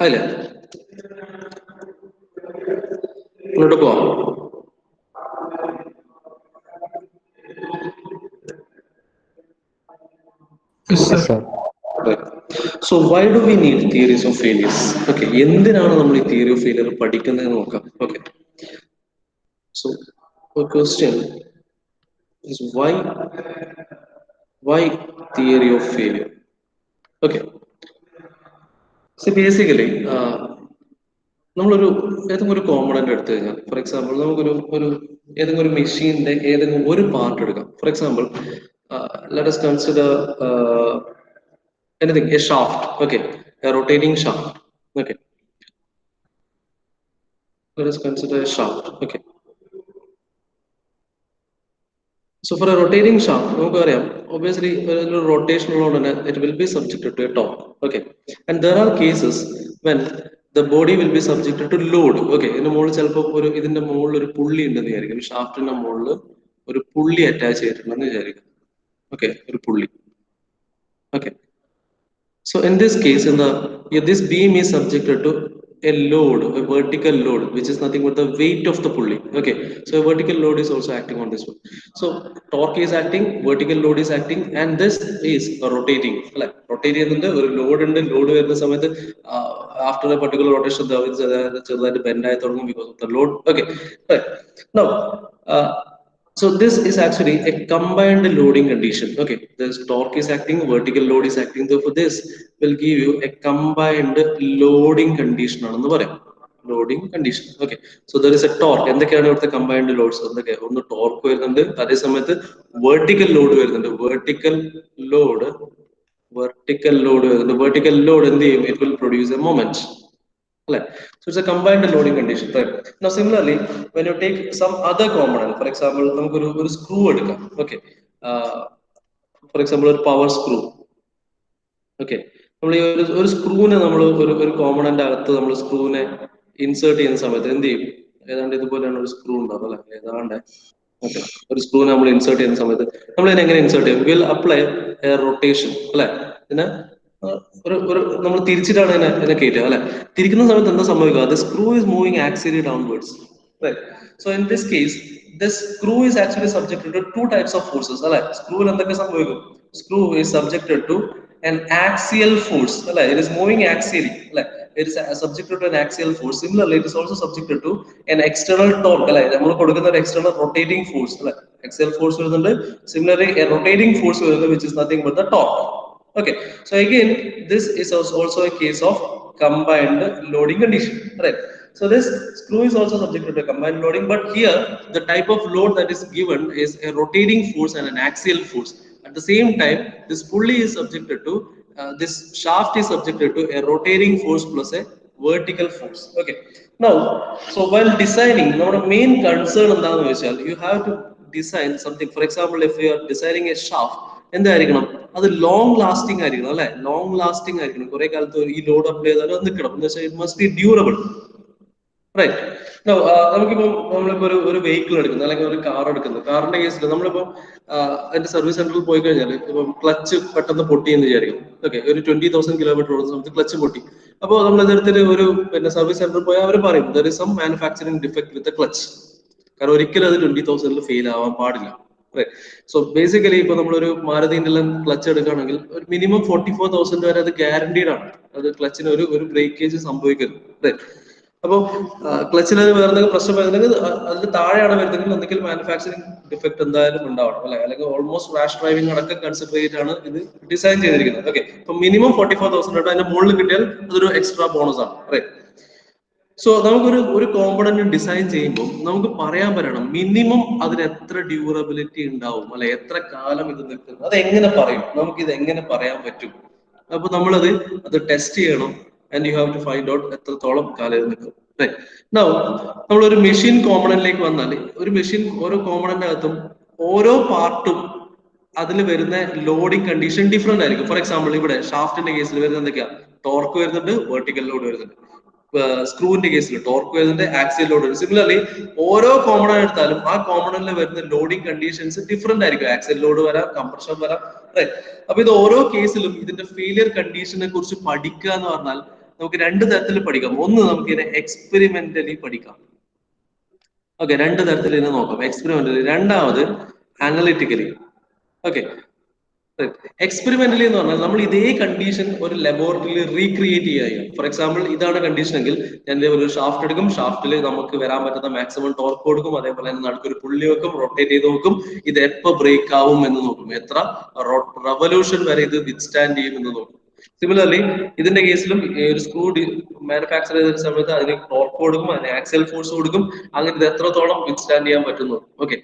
അല്ല, ഇങ്ങോട്ട് പോവാം. So why do we need theories of failures? Okay, എന്തിനാണ് നമ്മൾ ഈ തിയറി ഓഫ് ഫെയിലിയർ പഠിക്കുന്നത് നോക്കാം. Okay, so the question is why theory of failure? Okay, so basically നമ്മളൊരു ഏതെങ്കിലും ഒരു കോമ്പണന്റ് എടുത്തു കഴിഞ്ഞാൽ, ഫോർ എക്സാമ്പിൾ നമുക്കൊരു ഏതെങ്കിലും ഒരു മെഷീന്റെ ഏതെങ്കിലും ഒരു പാർട്ട് എടുക്കാം. For example let us consider anything, a shaft. Okay, a rotating shaft. Okay, let us consider a shaft. Okay, so for a rotating shaft നമുക്കറിയാം obviously ഒരു rotation ഉള്ളതുകൊണ്ട് it will be subjected to a torque. Okay, and there are cases when the body will be subjected to load. Okay, ഇതിന്റെ മുകളിൽ ചിലപ്പോൾ ഇതിന്റെ മുകളിൽ ഒരു പുള്ളി ഉണ്ടെന്ന് വിചാരിക്കും, ഷാഫ്റ്റിന്റെ മുകളിൽ ഒരു പുള്ളി അറ്റാച്ച് ചെയ്തിട്ടുണ്ടെന്ന് വിചാരിക്കും. ഓക്കെ, ഒരു പുള്ളി. Okay, so in this case, this beam is subjected to a load, a vertical load, which is nothing but the weight of the pulley. Okay, so a vertical load is also acting on this one. So torque is acting, vertical load is acting, and this is rotating. Like rotating in the load and the load where the summit after a particular rotation, the bend because of the load. Okay, right now. So this is actually a combined loading condition. Okay, the torque is acting, vertical load is acting. Therefore, this will give you a combined loading condition. Loading condition. Okay, so there is a torque. എന്തൊക്കെയാണ് ഇവിടുത്തെ combined loads? എന്തൊക്കെ? ഒന്ന് torque വരുന്നുണ്ട്, അതേ സമയത്ത് vertical load വരുന്നുണ്ട്. Vertical load വരുന്നുണ്ട്. Vertical load എന്ത് ചെയ്യും? It will produce a moment. So it's a combined loading condition. Right? Now similarly, when you take some other component, for example, ഒരു screw എടുക്കാം. Okay, for example, ഒരു power screw. Okay, നമ്മൾ ഈ ഒരു സ്ക്രൂവിനെ നമ്മൾ ഒരു കോമ്പണന്റ് അകത്ത് നമ്മൾ സ്ക്രൂവിനെ ഇൻസേർട്ട് ചെയ്യുന്ന സമയത്ത് എന്ത് ചെയ്യും? ഏതാണ്ട് ഇതുപോലെയാണ് ഒരു സ്ക്രൂ ഉണ്ടാവും അല്ലെ, ഏതാണ്ട് ഓക്കെ. ഒരു സ്ക്രൂ നമ്മൾ ഇൻസേർട്ട് ചെയ്യുന്ന സമയത്ത് നമ്മൾ ഇതിനെ എങ്ങനെ ഇൻസേർട്ട് ചെയ്യും? വിൽ അപ്ലൈ റൊട്ടേഷൻ അല്ലെ. ഇതിനെ ഒരു നമ്മൾ തിരിച്ചിട്ടാണ് ഇതിനെ കയറ്റുക അല്ലെ. തിരിക്കുന്ന സമയത്ത് എന്താ സംഭവിക്കുക? The screw is moving axially downwards. So in this case the screw is actually subjected to two types of forces അല്ലെ. സ്ക്രൂവിൽ എന്തൊക്കെ സംഭവിക്കും? Screw is subjected to an axial force അല്ലെ. It is moving axially അല്ലെ. It is subjected to an axial force. Similarly, it is also subjected to an external torque അല്ലെ. നമ്മൾ കൊടുക്കുന്ന ഒരു external rotating force അല്ലെ. Axial force വരുന്നുണ്ട്. Similarly, a rotating force വരുന്നുണ്ട്, which is nothing but the torque. Okay. So again, this is also a case of combined loading condition, right? So this screw is also subjected to combined loading, but here the type of load that is given is a rotating force and an axial force. At the same time, this pulley is subjected to this shaft is subjected to a rotating force plus a vertical force. Okay. Now, so while designing, our main concern you have to design something. For example, if you are designing a shaft, എന്തായിരിക്കണം? അത് long lasting ആയിരിക്കണം അല്ലെ. Long lasting ആയിരിക്കണം. കുറെ കാലത്ത് ഈ load apply ചെയ്താലും അത് നിൽക്കണം. എന്ന് വെച്ചാൽ it must be durable. Right. നമുക്കിപ്പം നമ്മളിപ്പോ ഒരു വെഹിക്കിൾ എടുക്കുന്നു, അല്ലെങ്കിൽ ഒരു കാർ എടുക്കുന്നു. കാറിന്റെ കേസിൽ നമ്മളിപ്പോ അതിന്റെ സർവീസ് സെന്ററിൽ പോയി കഴിഞ്ഞാൽ ഇപ്പം ക്ലച്ച് പെട്ടെന്ന് പൊട്ടി എന്ന് വിചാരിക്കും. ഓക്കെ, ഒരു 20,000 കിലോമീറ്റർ ഓടുന്ന സമയത്ത് ക്ലച്ച് പൊട്ടി. അപ്പോൾ നമ്മൾ ഇതെടുത്തിട്ട് ഒരു സർവീസ് സെന്ററിൽ പോയാൽ അവർ പറയും there is some manufacturing defect with clutch. കാരണം ഒരിക്കലും അത് 20,000 ഫെയിൽ ആവാൻ പാടില്ല. സോ ബേസിക്കലി ഇപ്പൊ നമ്മളൊരു മാരുതിന്റെ എല്ലാം ക്ലച്ച് എടുക്കുകയാണെങ്കിൽ ഒരു മിനിമം 44,000 വരെ അത് ഗ്യാരണ്ടീഡ് ആണ്. അത് ക്ലച്ചിന് ഒരു ബ്രേക്കേജ് സംഭവിക്കരുത്. അപ്പൊ ക്ലച്ചിൽ അത് വേറെ എന്തെങ്കിലും പ്രശ്നം വരുന്നെങ്കിൽ അതിന് താഴെയാണ് വരുന്നെങ്കിൽ എന്തെങ്കിലും മാനുഫാക്ചറിംഗ് ഡിഫക്ട് എന്തായാലും ഉണ്ടാവണം അല്ലെ. അല്ലെങ്കിൽ ഓൾമോസ്റ്റ് റാഷ് ഡ്രൈവിംഗ് അടക്കം കൺസിഡർ ചെയ്തിട്ടാണ് ഇത് ഡിസൈൻ ചെയ്തിരിക്കുന്നത്. ഓക്കെ, ഇപ്പൊ മിനിമം 44,000 അതിന്റെ മുകളിൽ കിട്ടിയാൽ അതൊരു എക്സ്ട്രാ ബോണസ് ആണ്. റൈറ്റ്. സോ നമുക്കൊരു കോമ്പണന്റ് ഡിസൈൻ ചെയ്യുമ്പോൾ നമുക്ക് പറയാൻ പറ്റണം മിനിമം അതിന് എത്ര ഡ്യൂറബിലിറ്റി ഉണ്ടാവും അല്ലെ, എത്ര കാലം ഇത് നിൽക്കും. അത് എങ്ങനെ പറയും? നമുക്ക് ഇത് എങ്ങനെ പറയാൻ പറ്റും? അപ്പൊ അത് ടെസ്റ്റ് ചെയ്യണം. And you have to find out എത്രത്തോളം കാലം ഇത് നിൽക്കും. നമ്മളൊരു മെഷീൻ കോമ്പണന്റിലേക്ക് വന്നാൽ ഒരു മെഷീൻ ഓരോ കോമ്പണന്റ് അകത്തും ഓരോ പാർട്ടും അതിൽ വരുന്ന ലോഡിംഗ് കണ്ടീഷൻ ഡിഫറെന്റ് ആയിരിക്കും. ഫോർ എക്സാമ്പിൾ ഇവിടെ ഷാഫ്റ്റിന്റെ കേസിൽ വരുന്നത് എന്തൊക്കെയാ? ടോർക്ക് വരുന്നുണ്ട്, വെർട്ടിക്കൽ ലോഡ് വരുന്നുണ്ട്. സ്ക്രൂവിന്റെ കേസിൽ ടോർക്ക് വരുന്നുണ്ട്, ആക്സിയൽ ലോഡ് വരുന്നത്. സിമിലർലി ഓരോ കോമ്പണന്റ് എടുത്താലും ആ കോമ്പണന്റിൽ വരുന്ന ലോഡിംഗ് കണ്ടീഷൻസ് ഡിഫറെന്റ് ആയിരിക്കും. ആക്സിയൽ ലോഡ് വരാം, കംപ്രഷൻ വരാം. അപ്പൊ ഇത് ഓരോ കേസിലും ഇതിന്റെ ഫെയിലിയർ കണ്ടീഷനെ കുറിച്ച് പഠിക്കുക എന്ന് പറഞ്ഞാൽ നമുക്ക് രണ്ട് തരത്തിൽ പഠിക്കാം. ഒന്ന്, നമുക്ക് ഇതിനെ എക്സ്പെരിമെന്റലി പഠിക്കാം. ഓക്കെ, രണ്ട് തരത്തിൽ ഇതിനെ നോക്കാം. എക്സ്പെരിമെന്റലി. രണ്ടാമത് അനലിറ്റിക്കലി. ഓക്കെ, എക്സ്പെരിമെന്റലി എന്ന് പറഞ്ഞാൽ നമ്മൾ ഇതേ കണ്ടീഷൻ ഒരു ലബോറട്ടറിയിൽ റീക്രിയേറ്റ് ചെയ്യുക. ഫോർ എക്സാമ്പിൾ ഇതാണ് കണ്ടീഷൻ എങ്കിൽ ഞാൻ ഒരു ഷാഫ്റ്റ് എടുക്കും, ഷാഫ്റ്റിൽ നമുക്ക് വരാൻ പറ്റുന്ന മാക്സിമം ടോർക്ക് കൊടുക്കും, അതേപോലെ തന്നെ നടുക്കൊരു പുള്ളി വെക്കും, റൊട്ടേറ്റ് ചെയ്ത് നോക്കും, ഇത് എപ്പോൾ ബ്രേക്ക് ആവും എന്ന് നോക്കും, എത്ര റെവല്യൂഷൻ വരെ ഇത് വിത്ത്സ്റ്റാൻഡ് ചെയ്യും എന്ന് നോക്കും. സിമിലർലി ഇതിന്റെ കേസിലും ഒരു സ്ക്രൂ മാനുഫാക്ചർ ചെയ്ത സമയത്ത് അതിന് ടോർക്ക് കൊടുക്കും, അതിന് ആക്സിയൽ ഫോഴ്സ് കൊടുക്കും, അങ്ങനെ ഇത് എത്രത്തോളം വിത്ത്സ്റ്റാൻഡ് ചെയ്യാൻ പറ്റുന്നു. Okay,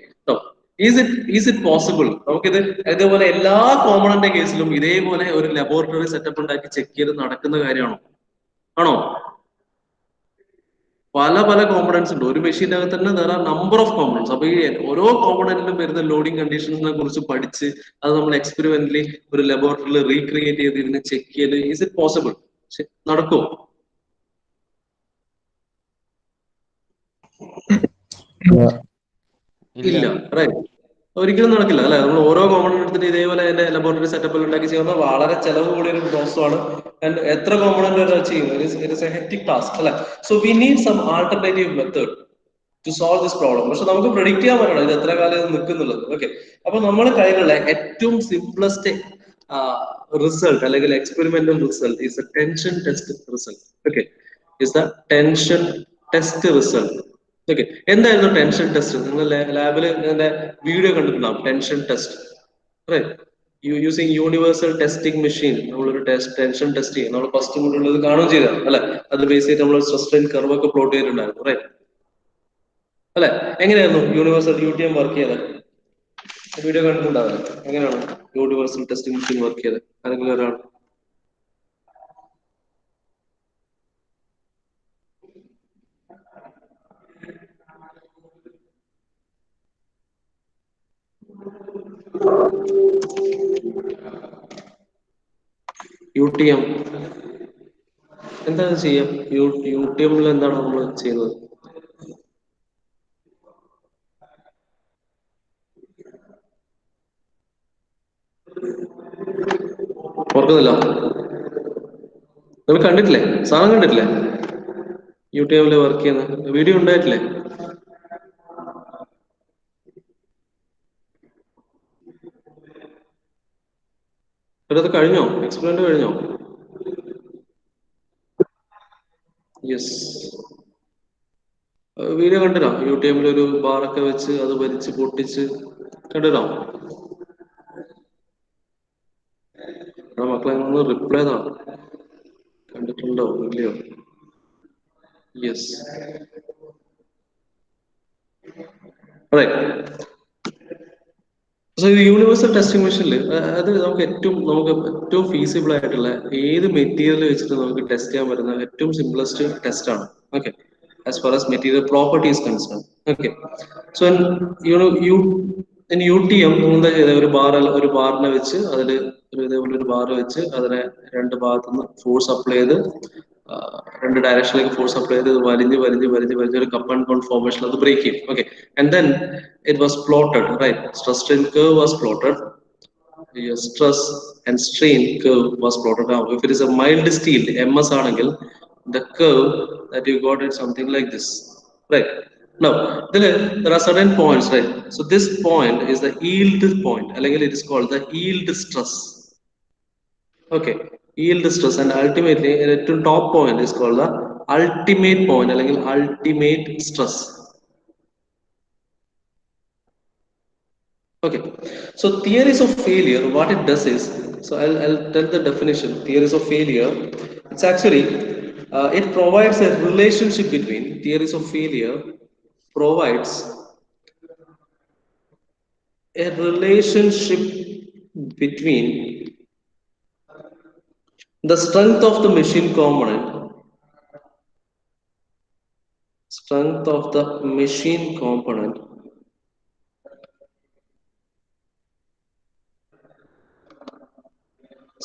is it possible? നമുക്കിത് ഇതേപോലെ എല്ലാ കോമ്പണന്റ് കേസിലും ഇതേപോലെ ഒരു ലബോറട്ടറി സെറ്റപ്പ് ഉണ്ടാക്കി ചെക്ക് ചെയ്ത് നടക്കുന്ന കാര്യമാണോ? ആണോ? പല കോമ്പണന്റ്സ് ഉണ്ട് ഒരു മെഷീൻ്റെ അകത്ത് തന്നെ. there are number of components. അപ്പൊ ഈ ഓരോ കോമ്പണന്റിലും വരുന്ന ലോഡിംഗ് കണ്ടീഷൻസിനെ കുറിച്ച് പഠിച്ച് അത് നമ്മൾ എക്സ്പെരിമെന്റലി ഒരു ലബോറട്ടറിയിൽ റീക്രിയേറ്റ് ചെയ്ത് ഇതിനെ ചെക്ക് ചെയ്ത് ഈസ് ഇറ്റ് പോസിബിൾ? നടക്കുമോ? ഇല്ല. റൈറ്റ്. ഒരിക്കലും നടക്കില്ല അല്ലെ. നമ്മൾ ഓരോ കോമ്പണന്റ് എടുത്തിട്ട് ഇതേപോലെ അതിന്റെ ലബോറട്ടറി സെറ്റപ്പിൽ ഉണ്ടാക്കി ചെയ്യുന്ന വളരെ ചെലവ് കൂടിയ ഒരു പ്രോസസ്സാണ്. ആൻഡ് എത്ര കോമ്പണന്റ് വരെ ചെയ്യും? It is a hectic task അല്ലെ. So we need some alternative method to solve this problem. പക്ഷെ നമുക്ക് പ്രെഡിക്റ്റ് ചെയ്യാൻ പറ്റണം ഇത് എത്ര കാലം ഇത് നിൽക്കുന്നുള്ളത്. ഓക്കെ, അപ്പൊ നമ്മുടെ കയ്യിലുള്ള ഏറ്റവും സിംപ്ലസ്റ്റ് റിസൾട്ട് അല്ലെങ്കിൽ experimental result is A tension test result. Okay, is the tension test result. Okay, എന്തായിരുന്നു ടെൻഷൻ ടെസ്റ്റ്? നിങ്ങൾ ലാബിൽ ഇതിന്റെ വീഡിയോ കണ്ടിട്ടുണ്ടാവും. Tension test using universal testing machine. നമ്മളൊരു ടെൻഷൻ ടെസ്റ്റ് ചെയ്യും. നമ്മൾ ഫസ്റ്റ് മുതലുള്ളത് കാണുകയും ചെയ്തതാണ് അല്ലെ. അത് ബേസ് ചെയ്ത് നമ്മൾ സ്ട്രെസ് സ്ട്രെയിൻ കർവ് ഒക്കെ പ്ലോട്ട് ചെയ്തിട്ടുണ്ടായിരുന്നു. റൈറ്റ് അല്ലെ. എങ്ങനെയായിരുന്നു യൂണിവേഴ്സൽ UTM വർക്ക് ചെയ്തത്? വീഡിയോ കണ്ടിട്ടുണ്ടാവില്ല. എങ്ങനെയാണ് യൂണിവേഴ്സൽ ടെസ്റ്റിംഗ് മെഷീൻ വർക്ക് ചെയ്തത്? ആരെങ്കിലും ഒരാൾ? UTM എന്താണ് ചെയ്യാം? UTM എന്താണ് നമ്മൾ ചെയ്യുന്നത്? ഓർക്കുന്നില്ല? നിങ്ങൾ കണ്ടിട്ടില്ലേ? സാധനം കണ്ടിട്ടില്ലേ? യൂട്യൂബിൽ വർക്ക് ചെയ്യുന്ന വീഡിയോ ഉണ്ടായിട്ടില്ലേ? അത് കഴിഞ്ഞോ? എക്സ്പെരിമെന്റ് കഴിഞ്ഞോ? യെസ്. വീഡിയോ കണ്ടില്ല? യൂട്യൂബിൽ ഒരു ബാറൊക്കെ വെച്ച് അത് വലിച്ച് പൊട്ടിച്ച് കണ്ടില്ല? മക്കളെ ഒന്ന് റിപ്ലൈ താ. കണ്ടിട്ടുണ്ടോ? ഇല്ലയോ? യെസ്. അതെ. സോ ഇത് യൂണിവേഴ്സൽ ടെസ്റ്റിംഗ് മെഷീനിൽ അത് നമുക്ക് ഏറ്റവും ഫീസിബിൾ ആയിട്ടുള്ള ഏത് മെറ്റീരിയൽ വെച്ചിട്ട് നമുക്ക് ടെസ്റ്റ് ചെയ്യാൻ പറ്റുന്ന ഏറ്റവും സിംപ്ലസ്റ്റ് ടെസ്റ്റ് ആണ്. Okay, as far as material property is concern. Okay, so UTM എന്താ ചെയ്ത ഒരു ബാറിനെ വെച്ച് അതിൽ ഇതേപോലെ ഒരു ബാർ വെച്ച് അതിനെ രണ്ട് ഭാഗത്തുനിന്ന് ഫോഴ്സ് അപ്ലൈ ചെയ്ത് രണ്ട് ഡയറക്ഷനിലേക്ക് ഫോഴ്സ് അപ്ലൈ ചെയ്ത് വലിഞ്ഞ് ഒരു കപ്പ് ആൻഡ് കോൺ ഫോർമേഷൻ അത് ബ്രേക്ക് ചെയ്യും. Okay, and then it was plotted, right? Stress strain curve was plotted. Your stress and strain curve was plotted out. If it is a mild steel, MS angle, the curve that you got is something like this, right? Now, there are certain points, right? So this point is the yield point. It is called the yield stress. Okay, yield stress, and ultimately, the top point is called the ultimate point, ultimate stress. Okay, so theories of failure, what it does is, so I'll tell the definition. Theories of failure, it's actually, it provides a relationship between theories of failure, provides a relationship between the strength of the machine component,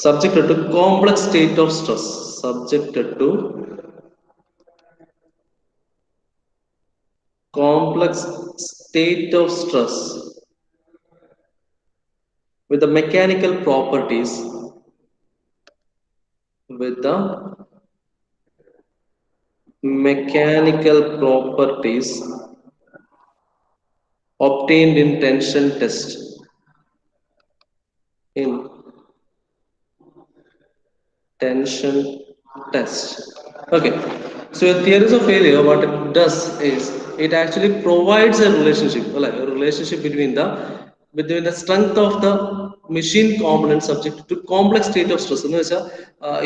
subjected to complex state of stress, subjected to complex state of stress with the mechanical properties obtained in tension test. Okay, so theories of failure, what it does is it actually provides a relationship between the strength of the machine component subject to complex state of stress.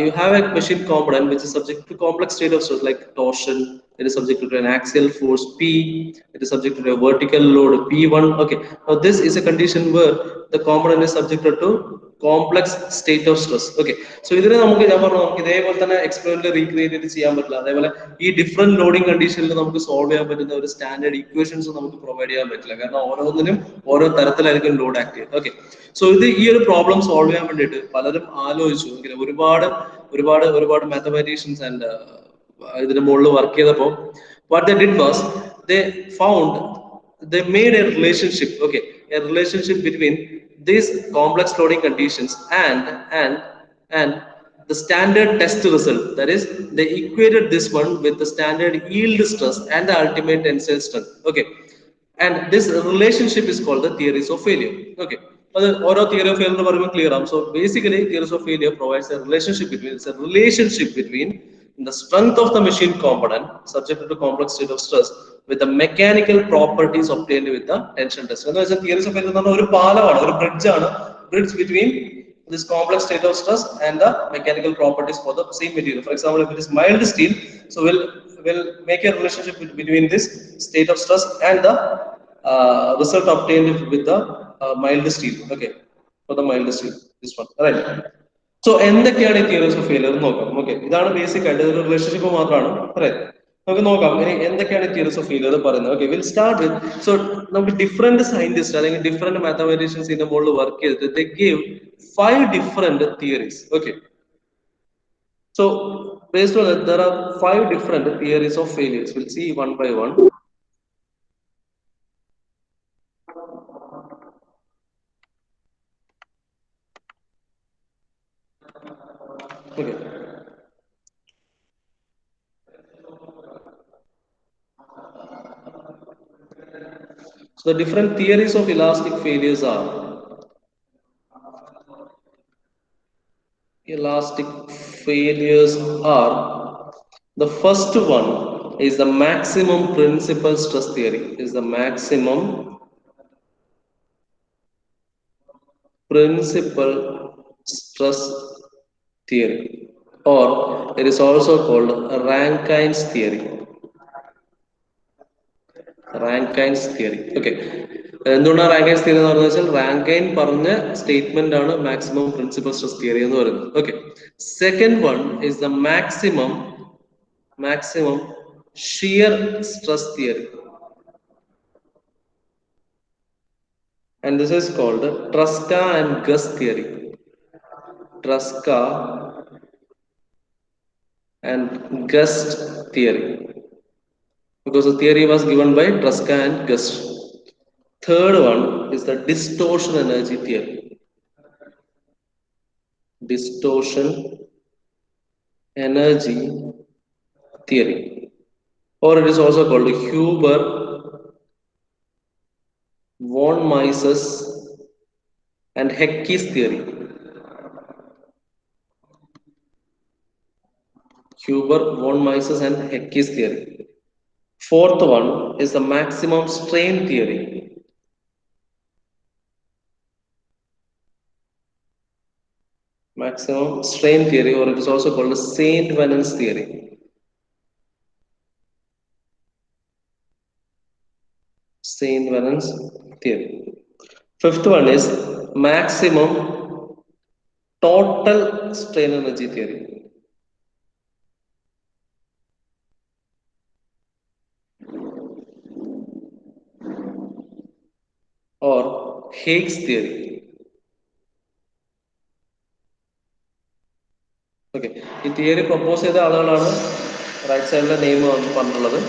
You have a machine component which is subject to complex state of stress like torsion. It is subject to an axial force P. It is subject to a vertical load P1. Okay, now this is a condition where the component is subjected to complex state of stress. Okay, so ഇതിനെ നമുക്ക് ഇതേപോലെ തന്നെ experiment recreate ചെയ്യാൻ പറ്റില്ല. അതേപോലെ ഈ different loading കണ്ടീഷനിൽ നമുക്ക് സോൾവ് ചെയ്യാൻ പറ്റുന്ന ഒരു സ്റ്റാൻഡേർഡ് ഇക്വേഷൻസ് നമുക്ക് പ്രൊവൈഡ് ചെയ്യാൻ പറ്റില്ല. കാരണം ഓരോന്നിനും ഓരോ തരത്തിലായിരിക്കും ലോഡ് ആക്ട് ചെയ്യുന്നത്. ഓക്കെ, സോ ഈ ഒരു പ്രോബ്ലം സോൾവ് ചെയ്യാൻ വേണ്ടിയിട്ട് പലരും ആലോചിച്ചു. ഒരുപാട് മാത്തമാറ്റീഷ്യൻസ് ആൻഡ് ഇതിന് മുകളിൽ വർക്ക് ചെയ്തപ്പോൾ what they did was they made a relationship. Okay, a relationship between these complex loading conditions and the standard test result. That is, they equated this one with the standard yield stress and the ultimate tensile strength. Okay, and this relationship is called the theories of failure. Okay, theory of failure clear. So basically, theories of failure provides a relationship between the strength of the machine component subjected to complex state of stress with the mechanical properties obtained with the tension test. Theories of failure bridge between this complex state of stress and the mechanical properties for the same material. For example, if it is mild steel, so we'll make a relationship between this state of stress and the result obtained with the mild steel. Okay, for the mild steel, this one, right? So എന്തൊക്കെയാണ് ഈ theories of failure നോക്കാം. Okay, ഇതാണ് basic ആയിട്ട് ഒരു relationship മാത്രമാണ്. നമുക്ക് നോക്കാം ഇനി എന്തൊക്കെയാണ് തിയറീസ് ഓഫ് ഫെയിലിയർ പറയുന്നത്. Okay, will start with, so നമുക്ക് ഡിഫറെന്റ് സയന്റിസ്റ്റ് അല്ലെങ്കിൽ ഡിഫറെന്റ് മാത്തമാറ്റീഷ്യൻസ് ഇതിന്റെ മുകളിൽ വർക്ക് ചെയ്തിട്ട് they gave 5 different theories. Okay, so based on that there are 5 different theories of failures. We'll see one by one. Okay. So the different theories of elastic failures are the first one is the maximum principal stress theory. Is the maximum principal stress theory, or it is also called Rankine's theory. Rankine's theory. Okay. എന്തുകൊണ്ടാണ് Rankine's theory എന്ന് പറഞ്ഞാൽ Rankine പറഞ്ഞ statement ആണ് maximum principal stress theory എന്ന് പറയുന്നത്. Okay. Second one is the maximum shear stress theory, and this is called Tresca and Gus theory. Tresca and Gus theory, because the theory was given by Tresca and Gus. Third one is the distortion energy theory. Distortion energy theory, or it is also called Huber von Mises and Hecke's theory. Huber von Mises and Hecke's theory. Fourth one is the maximum strain theory. Maximum strain theory, or it is also called the Saint-Venant's theory. Saint-Venant's theory. Fifth one is maximum total strain energy theory. Or Hicks theory. Okay. ഈ theory propose ചെയ്ത ആളുകളാണ് right സൈഡിലെ name പറഞ്ഞിട്ടുള്ളത്.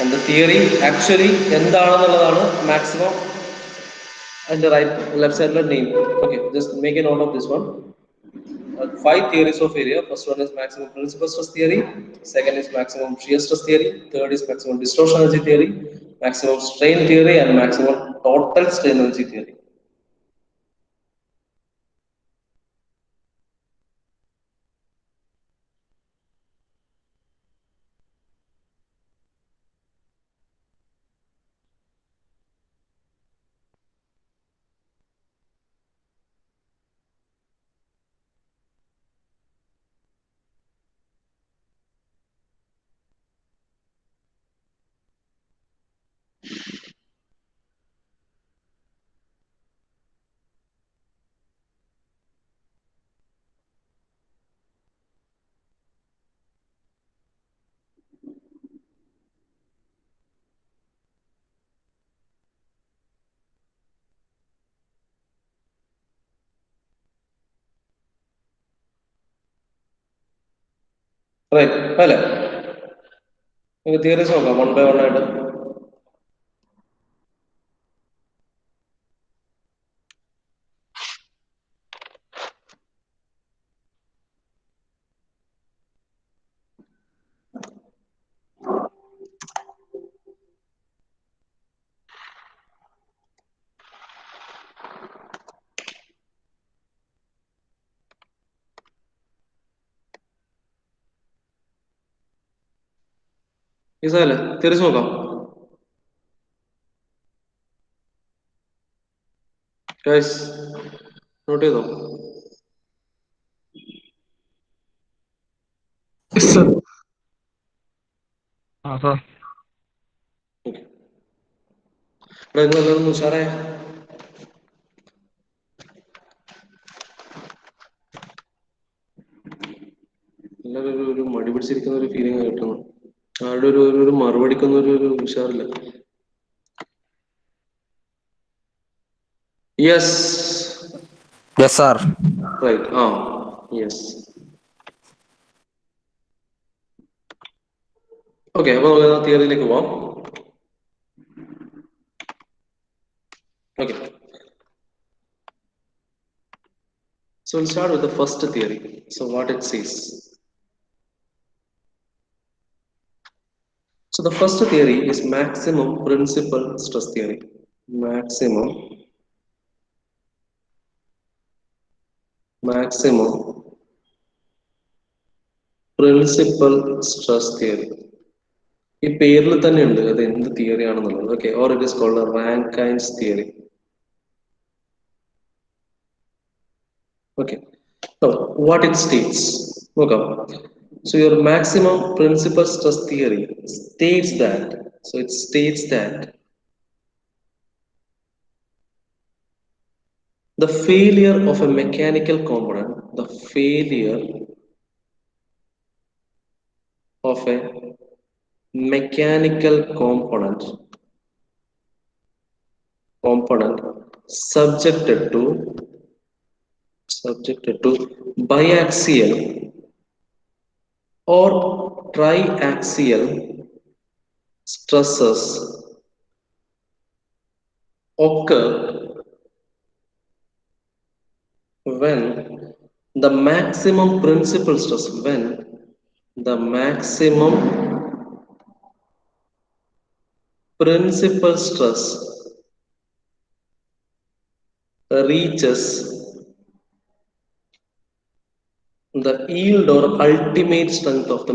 And the theory actually എന്താണെന്നുള്ളതാണ് maximum അതിന്റെ left സൈഡിലെ name. Okay, just make a note of this one. 5 theories of area. First one is maximum principal stress theory. Second is maximum shear stress theory. Third is maximum distortion energy theory. Maximum strain theory and maximum total strain energy theory. Right, അല്ലേ? നമുക്ക് theories നോക്കാം one by one ആയിട്ട്. ഈസല്ലേ തിരിച്ചു നോക്കാം. Guys not ചെയ്തോ? എല്ലാവരും ഉഷാറേ. എല്ലാവരും ഒരു മടി പിടിച്ചിരിക്കുന്ന ഒരു ഫീലിംഗ് കിട്ടുന്നു. ആരുടെ ഒരു മറുപടിക്കൊന്നും ഒരു ഉഷാറില്ല. Yes. Yes, sir. Right. Yes. Okay, അപ്പൊ നമുക്ക് തിയറിയിലേക്ക് പോവാം. Okay. So So we'll start with the first theory. So what it says. So the first theory is maximum principal stress theory. Maximum principal stress theory. ഈ പേരിൽ തന്നെ ഉണ്ട് അത് എന്ത് theory ആണെന്നുള്ളത്. Okay, or it is called Rankine's theory. Okay, so what it states, okay. So your maximum principal stress theory states that, the failure of a mechanical component, subjected to biaxial or triaxial stresses occur when the maximum principal stress reaches the yield or ultimate strength of the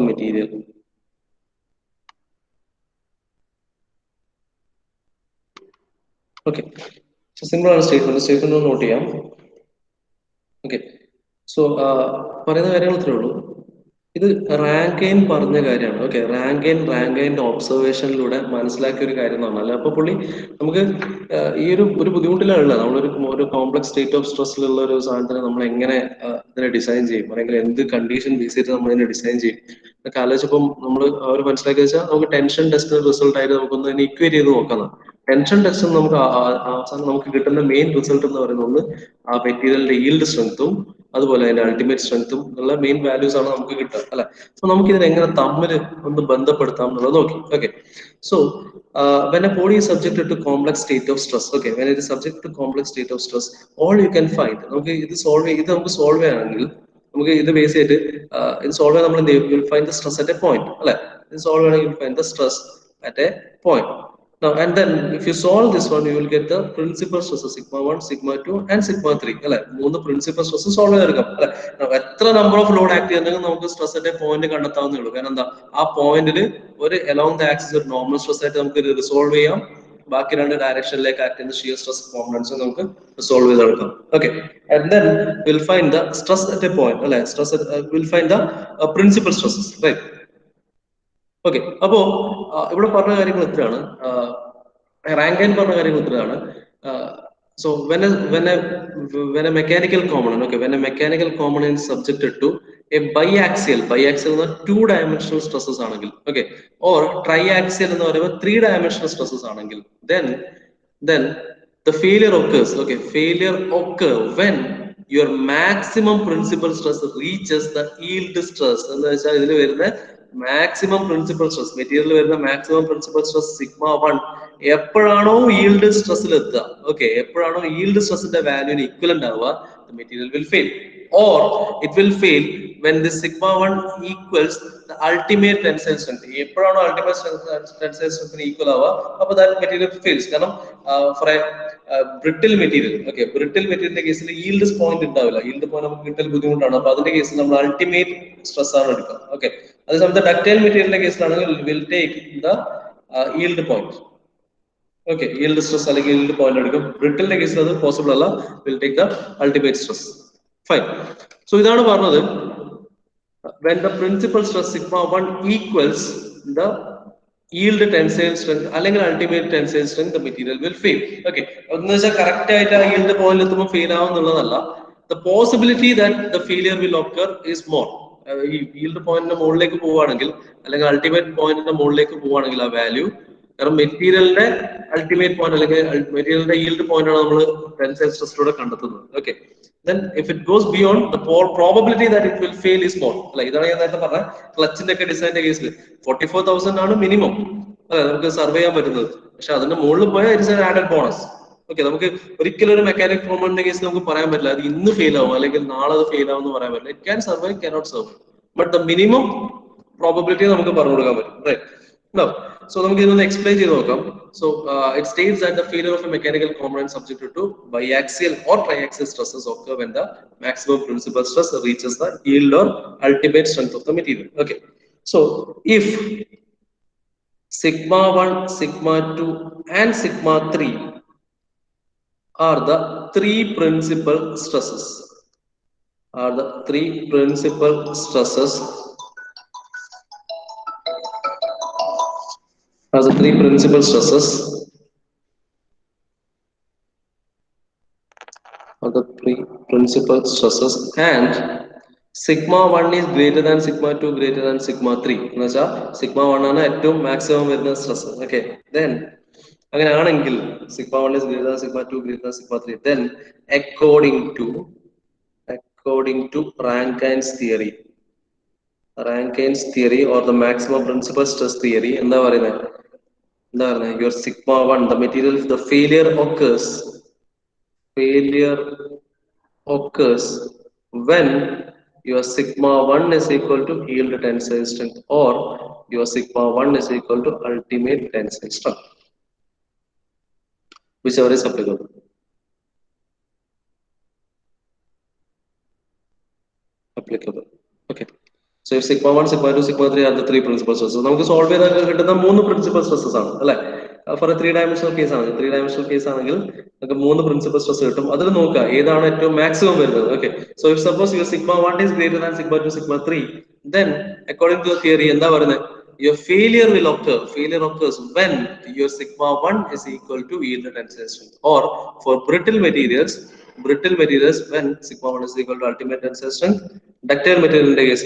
material. Okay, so simple statement note ചെയ്യാം. Okay, so പറയുന്ന കാര്യങ്ങൾ ഇത്രേ ഉള്ളൂ. ഇത് Rankine പറഞ്ഞ കാര്യമാണ്. Okay, റാങ്കൈൻ്റെ ഒബ്സർവേഷനിലൂടെ മനസ്സിലാക്കിയ ഒരു കാര്യം എന്ന് പറഞ്ഞാൽ, അപ്പൊ പുള്ളി നമുക്ക് ഈ ഒരു ബുദ്ധിമുട്ടിലുള്ള നമ്മളൊരു കോംപ്ലക്സ് സ്റ്റേറ്റ് ഓഫ് സ്ട്രെസ്സിലുള്ള ഒരു സാധനത്തിന് നമ്മൾ എങ്ങനെ ഇതിനെ ഡിസൈൻ ചെയ്യും, അല്ലെങ്കിൽ എന്ത് കണ്ടീഷൻ ബേസ് ചെയ്ത് നമ്മൾ ഇതിനെ ഡിസൈൻ ചെയ്യും എന്നൊക്കെ ആലോചിച്ചപ്പം നമ്മൾ അവർ മനസ്സിലാക്കി വെച്ചാൽ നമുക്ക് ടെൻഷൻ ടെസ്റ്റിന് റിസൾട്ട് ആയിട്ട് നമുക്കൊന്ന് അതിനെ ഇക്വേറ്റ് ചെയ്ത് നോക്കാം. ടെൻഷൻ ടെസ്റ്റ് നമുക്ക് അവസാനം നമുക്ക് കിട്ടുന്ന മെയിൻ റിസൾട്ട് എന്ന് പറയുന്നത് ആ മെറ്റീരിയലിന്റെ ഈൽഡ് സ്ട്രെങ്ത്തും അതുപോലെ അതിന്റെ അൾട്ടിമേറ്റ് സ്ട്രെങ്ത്തും ഉള്ള മെയിൻ വാല്യൂസ് ആണ് നമുക്ക് കിട്ടുക, അല്ലെ? സോ നമുക്ക് ഇതിനെ എങ്ങനെ തമ്മിൽ ഒന്ന് ബന്ധപ്പെടുത്താം എന്നുള്ളത് നോക്കി. Okay, so when a body is subjected to complex state of stress, okay, when it is subjected to complex state of stress, all you can find, നമുക്ക് ഇത് നമുക്ക് സോൾവ് ചെയ്യാണെങ്കിൽ നമുക്ക് ഇത് ബേസ് ചെയ്തിട്ട് ഇത് സോൾവ് ചെയ്യാൻ നമ്മൾ എന്ത് ചെയ്യും? You'll find the stress at a point, അല്ലെ? ഇത് സോൾവ് ചെയ്യണമെങ്കിൽ you'll find the stress at a point. Now, and then if you solve this one, you will get the principal stresses sigma 1, sigma 2 and sigma 3. അല്ലെ? 3 principal stress solve ചെയ്തെടുക്കാം, അല്ലെ? എത്ര number of load act ചെയ്യുന്നെങ്കിൽ നമുക്ക് stress at point കണ്ടെത്താവുന്നേ ഉള്ളൂ. കാരണം എന്താ, ആ പോയിന്റിൽ ഒരു അലോങ് ദ ആക്സിസ് ഒരു നോർമൽ സ്ട്രെസ് ആയിട്ട് നമുക്ക് റിസോൾവ് ചെയ്യാം. ബാക്കി രണ്ട് ഡയറക്ഷനിലേക്ക് ആക്ട് ചെയ്യുന്ന ഷിയർ സ്ട്രെസ് കോമ്പണൻസ് നമുക്ക് റിസോൾവ് ചെയ്തെടുക്കാം. Okay, and then we'll find the stress at a point, അല്ലെ? We'll find the principal stresses, right? Okay, അപ്പോ ഇവിടെ പറഞ്ഞ കാര്യങ്ങൾ ഇത്രയാണ്. റാങ്കൈൻ പറഞ്ഞ കാര്യങ്ങൾ ഇത്രയാണ്. So when a mechanical component, okay, when a mechanical component is subjected to a biaxial എന്ന 2-dimensional stresses ആണെങ്കിൽ, okay, or triaxial എന്ന് പറയുമ്പോൾ 3-dimensional stresses ആണെങ്കിൽ, then the failure occurs, okay, when your maximum principal stress reaches the yield stress. എന്ന് വെച്ചാൽ ഇതിൽ വരുന്ന maximum principal stress, material വരുന്ന മാക്സിമം പ്രിൻസിപ്പൽ സ്ട്രെസ് സിഗ്മ 1 എപ്പോഴാണോ yield സ്ട്രെസ്സിൽ എത്തുക, ഓക്കെ, എപ്പോഴാണോ yield സ്ട്രെസ്സിന്റെ വാല്യൂന് ഈക്വലന്റ് ആവുക, the material will fail, or it will fail when the sigma 1 equals the ultimate tensile strength. എപ്പോഴാണോ ultimate tensile strength ഈക്വൽ ആവുക, അപ്പോൾ that material fails. കാരണം for a brittle material, okay, brittle materialന്റെ കേസിൽ yield point ഉണ്ടാവില്ല. yield point നമുക്ക് കിട്ടൽ ബുദ്ധിമുട്ടാണ്. അപ്പൊ അതിന്റെ കേസിൽ നമ്മൾ അൾട്ടിമേറ്റ് സ്ട്രെസ് ആണ് എടുക്കുക. ഓക്കെ, അതേസമയത്ത് ഡക്റ്റൈൽ മെറ്റീരിയലിന്റെ കേസിലാണെങ്കിൽ will take the yield point. Okay, yield stress അല്ലെങ്കിൽ yield point എടുക്കും. ബ്രിട്ടിലിന്റെ കേസിൽ അത് പോസിബിൾ അല്ല, will take the ultimate stress. Fine. So ഇതാണ് പറഞ്ഞത്, when the principal stress sigma 1 equals the yield tensile strength അല്ലെങ്കിൽ ultimate tensile strength, the material will fail. Okay, എന്ന് വെച്ചാൽ കറക്റ്റ് ആയിട്ട് ആ yield point എത്തുമ്പോൾ fail ആവുന്നുള്ളതല്ല. The possibility that the failure will occur is more. ഈ yield പോയിന്റിന്റെ മുകളിലേക്ക് പോവുകയാണെങ്കിൽ അല്ലെങ്കിൽ അൾട്ടിമേറ്റ് പോയിന്റിന്റെ മുകളിലേക്ക് പോവുകയാണെങ്കിൽ ആ വാല്യൂ, കാരണം മെറ്റീരിയലിന്റെ അൾട്ടിമേറ്റ് പോയിന്റ് അല്ലെങ്കിൽ മെറ്റീരിയലിന്റെ yield പോയിന്റ് ആണ് നമ്മൾ ടെൻസൈൽ സ്ട്രെസ്സിലൂടെ കണ്ടെത്തുന്നത്. Okay, then if it goes beyond, the probability that it will fail is more. അല്ല, ഇതാണ് ഞാൻ നേരത്തെ പറഞ്ഞ ക്ലച്ചിന്റെ ഒക്കെ ഡിസൈനിന്റെ കേസിൽ 44,000 ആണ് മിനിമം. അല്ലെ നമുക്ക് സർവേ ചെയ്യാൻ പറ്റുന്നത്. പക്ഷെ അതിന്റെ മുകളിൽ പോയാൽ it's an added bonus. Okay, നമുക്ക് ഒരിക്കലും ഒരു മെക്കാനിക് കോമ്പൗണ്ടിന്റെ കേസ് നമുക്ക് പറയാൻ പറ്റില്ല അത് ഇന്ന് ഫെയിൽ ആവും അല്ലെങ്കിൽ നാളെ അത് ഫെയിൽ ആവും എന്ന് പറയാൻ പറ്റില്ല. It can survive, cannot survive, but the minimum probability നമുക്ക് പറഞ്ഞു കൊടുക്കാൻ പറ്റും. റൈറ്റ്. നോ, so നമുക്ക് ഇതൊന്ന് എക്സ്പ്ലെയിൻ ചെയ്ത് നോക്കാം. So it states that the failure of a mechanical component subjected to biaxial or triaxial stresses occur when the maximum principal stress reaches the yield or ultimate strength of the material. Okay, so if sigma 1, sigma 2 and sigma 3 are the three principal stresses, are the three principal stresses, are the three principal stresses, are the three principal stresses, and sigma 1 is greater than sigma 2 greater than sigma 3 എന്ന് വെച്ചാൽ sigma 1 ആണ് ഏറ്റവും maximum വരുന്ന stress. Okay, then അങ്ങനെയാണെങ്കിൽ sigma 1 is greater than sigma 2 greater than sigma 3, then according to Rankine's theory, or the maximum principal stress theory, എന്താ പറയുന്നത്, your sigma 1, the material, the failure occurs when your sigma 1 is equal to yield tensile strength or your sigma 1 is equal to ultimate tensile strength, whichever is applicable. Okay, so if sigma 1, sigma 2, sigma 3 are the three principal stresses, നമുക്ക് solve ചെയ്താൽ കിട്ടുന്ന മൂന്ന് principal stresses ആണ് അല്ലെ. Four A 3-dimensional case ആണ്, 3-dimensional case ആണെങ്കിൽ നമുക്ക് മൂന്ന് പ്രിൻസിപ്പൽ സ്ട്രെസ് കിട്ടും. അതിൽ നോക്കുക ഏതാണ് ഏറ്റവും മാക്സിമം വരുന്നത്. Okay, so if suppose your sigma 1 is greater than sigma 2, sigma 3, then according to the theory എന്താ പറയുന്നത്, your failure occurs when your sigma 1 is equal to yield tensile strength, or for brittle materials when sigma 1 is equal to ultimate tensile strength, ductile material in the case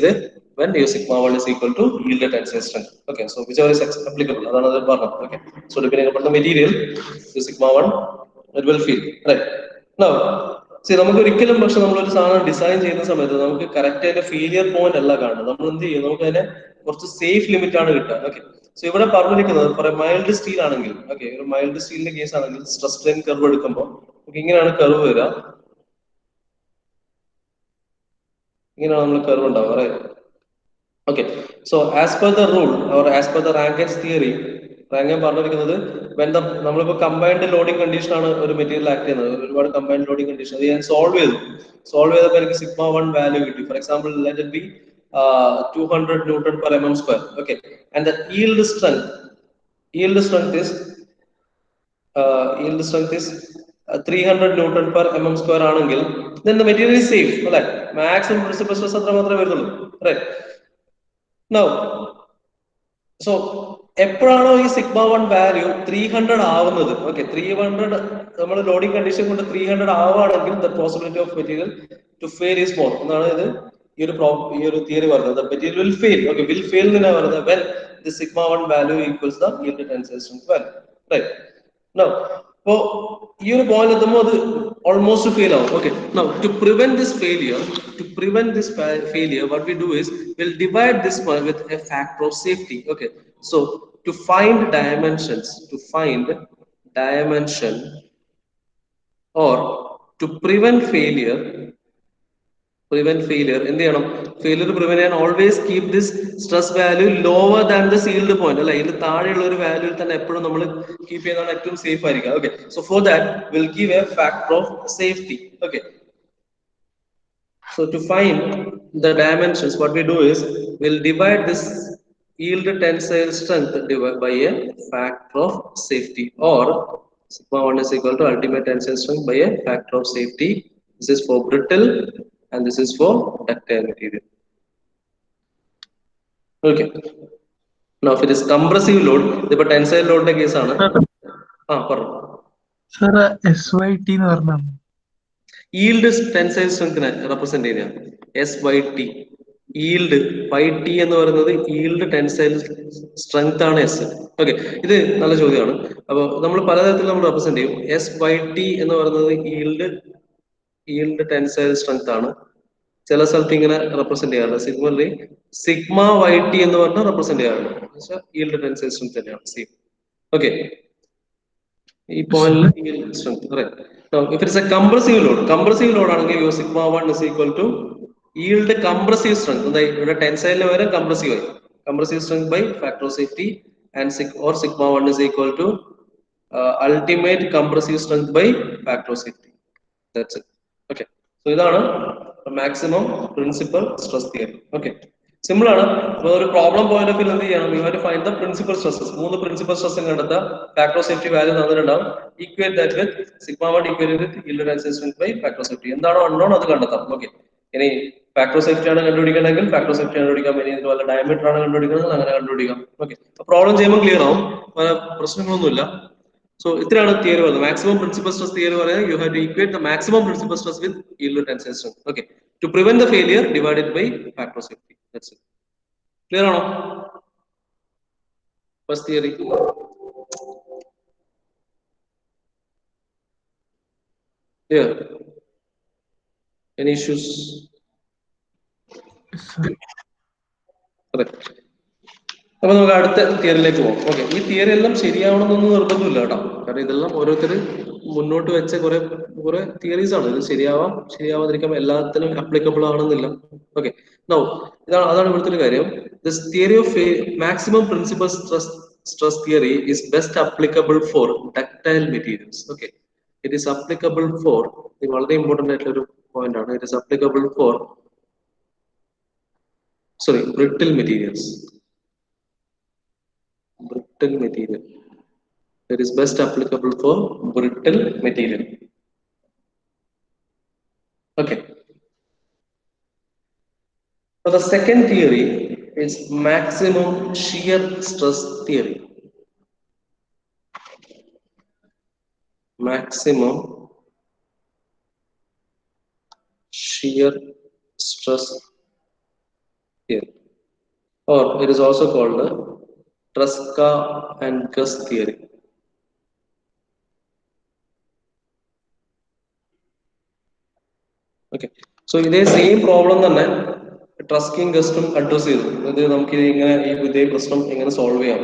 when your sigma 1 is equal to yield tensile strength. Okay, so whichever is applicable, adana adu parnam. Okay, so depending upon the material, the sigma 1 it will fail, right. Now see, നമുക്ക് ഒരിക്കലും പക്ഷെ നമ്മളൊരു സാധനം design ചെയ്യുന്ന സമയത്ത് നമുക്ക് correct അതിന്റെ failure point അല്ല കാണുന്നത്. നമ്മൾ എന്ത് ചെയ്യും, നമുക്ക് അതിനെ കുറച്ച് സേഫ് ലിമിറ്റ് ആണ് കിട്ടുക. ഓക്കെ, സോ ഇവിടെ പറഞ്ഞിരിക്കുന്നത് ഫോർ മൈൽഡ് സ്റ്റീൽ ആണെങ്കിൽ, ഓക്കെ, ഒരു മൈൽഡ് സ്റ്റീലിന്റെ കേസ് ആണെങ്കിൽ സ്ട്രെസ് സ്ട്രെയിൻ കർവ് എടുക്കുമ്പോൾ നമുക്ക് ഇങ്ങനെയാണ് കർവ് വരിക, ഇങ്ങനെയാണ് നമ്മൾ കർവ് ഉണ്ടാവുക, right. Okay, so as per the rule or as per the Rankine's theory, Rankine പറഞ്ഞിരിക്കുന്നത് when the നമ്മളിപ്പോൾ കമ്പൈൻഡ് ലോഡിംഗ് കണ്ടീഷൻ ആണ് ഒരു മെറ്റീരിയൽ ആക്ട് ചെയ്യുന്നത്, ഒരുപാട് കമ്പൈൻഡ് ലോഡിംഗ് കണ്ടീഷൻ അത് ഞാൻ സോൾവ് ചെയ്തപ്പോൾ എനിക്ക് sigma 1 വാല്യൂ കിട്ടി. For example let it be 200 Newton per mm square. Okay, and the yield strength is 300 Newton per mm square ആണെങ്കിൽ then the material is safe, അല്ലെ. Maximum principal stress അത്ര മാത്രമേ വരുന്നുള്ളൂ, റൈറ്റ്. Now, so എപ്പോഴാണോ ഈ sigma 1 value 300 ആവുന്നത്, okay, 300 നമ്മൾ loading condition കൊണ്ട് 300 ആവുകയാണെങ്കിൽ the possibility of material to fail is more എന്നാണ് ഇത് ഈ ഒരു തിയറി പറയുന്നത്. The material will fail, okay, will fail എന്നാ പറയുന്നത് when the sigma 1 value equals the yield tensile strength value, right. Now അപ്പോൾ ഈ ഒരു പോയിന്റ് എത്തുമ്പോൾ അത് ഓൾമോസ്റ്റ് ഫെയിൽ ആവും. Okay, now to prevent this failure, what we do is we'll divide this one with a factor of safety. Okay, so to find dimension or to prevent failure എന്ത് ചെയ്യണം, failure prevent ചെയ്യാൻ always keep this stress value lower than the sealed point, അല്ല ഇതിൽ താഴെയുള്ള ഒരു value തന്നെ എപ്പോഴും നമ്മൾ കീപ് ചെയ്യുന്നതാണ് ഏറ്റവും സേഫ് ആയിരിക്കുക. Okay, so for that will give A factor of safety. Okay, so to find the dimensions, what we do is we'll divide this yield tensile strength by a factor of safety, or sigma 1 is equal to ultimate tensile strength by a factor of safety. This is for brittle and this is for ductile material. Okay, now if it is compressive load, the tensile load case ആണ്. sir SYT എന്ന് പറഞ്ഞാൽ yield tensile strength നെ represent ചെയ്യുക SYT. yield T എന്ന് പറയുന്നത് yield tensile strength ആണ് S. Okay, ഇത് നല്ല ചോദ്യമാണ്. അപ്പൊ നമ്മൾ പലതരത്തിൽ നമ്മൾ റെപ്രസെന്റ് ചെയ്യും. SYT എന്ന് പറയുന്നത് yield tensile strength ആണ്. ചില സ്ഥലത്ത് ഇങ്ങനെ റെപ്രസെന്റ് ചെയ്യാറുണ്ട്. സിഗ്മലി സിഗ്മ വൈ ടി എന്ന് പറഞ്ഞാൽ റെപ്രസെന്റ് ചെയ്യാറുണ്ട്. ഈൽഡ് ടെൻസൈൽ സ്ട്രെങ്ത് തന്നെയാണ് സെയിം. ഓക്കെ, ഈ പോയിന്റിൽ സ്ട്രെങ്ത് പറയാം. If it's A compressive load ആണെങ്കിൽ U sigma 1 is equal to yield compressive strength. ഇവിടെ ടെൻസൈലിന് വരെ കംപ്രസീവ് ആയി, compressive strength by factor of safety and sigma 1 is equal to ultimate compressive strength by factor of safety. That's it. Okay, so ഇതാണ് maximum principal stress theory. Okay, simple ആണ്. ഒരു problem point of view എന്ത് ചെയ്യണം? You have to find the principal stresses. 3 principal stress കണ്ടെത്തുക. Factor of safety value തന്നിട്ടുണ്ടാവും. Equate that with sigma 1 equal with yield tensile strength by factor of safety. എന്താണോ unknown അത് കണ്ടെത്താം. Okay, ഇനി factor of safety ആണ് കണ്ടുപിടിക്കണമെങ്കിൽ factor of safety കണ്ടുപിടിക്കാം. ഇനി വല്ല ഡയമീറ്റർ ആണ് കണ്ടുപിടിക്കുന്നത് അങ്ങനെ കണ്ടുപിടിക്കാം. ഓക്കെ, പ്രോബ്ലം ചെയ്യുമ്പോൾ ക്ലിയർ ആവും, പ്രശ്നങ്ങളൊന്നുമില്ല. So ഇത്രയാണ് തിയറി പറയുന്നത്. മാക്സിമം പ്രിൻസിപ്പൽ സ്ട്രെസ് തിയറി പറയുന്നത് you have to equate the maximum principal stress with yield tensile strength. Okay, to prevent the failure divided by factor of safety. That's it. Clear ആണോ? First theory. Clear? Any issues? Correct. അപ്പൊ നമുക്ക് അടുത്ത തിയറിയിലേക്ക് പോകാം. Okay, ഈ theory എല്ലാം ശരിയാവണമെന്നൊന്നും നിർബന്ധമില്ല കേട്ടോ. കാരണം ഇതെല്ലാം ഓരോരുത്തർ മുന്നോട്ട് വെച്ച കുറെ തിയറീസ് ആണ്. ഇത് ശരിയാവാതിരിക്കാം, എല്ലാത്തിനും അപ്ലിക്കബിൾ ആണെന്നില്ല. ഓക്കെ, അതാണ് ഇവിടുത്തെ ഒരു കാര്യം. This theory of maximum principal stress theory is best applicable four ductile materials. Okay, it is applicable four, ഇത് വളരെ ഇമ്പോർട്ടന്റ് ആയിട്ടുള്ള ഒരു പോയിന്റ് ആണ്. It is applicable four brittle materials. Brittle material. It is best applicable for brittle material. Okay. So the second theory is maximum shear stress theory. Maximum shear stress theory, or it is also called the Tresca and Gus theory. Okay, so ഇതേ same problem തന്നെ ട്രസ്കിങ് ഗസ്റ്റും address ചെയ്തു. ഇത് നമുക്ക് ഇതേ പ്രശ്നം എങ്ങനെ solve ചെയ്യാം,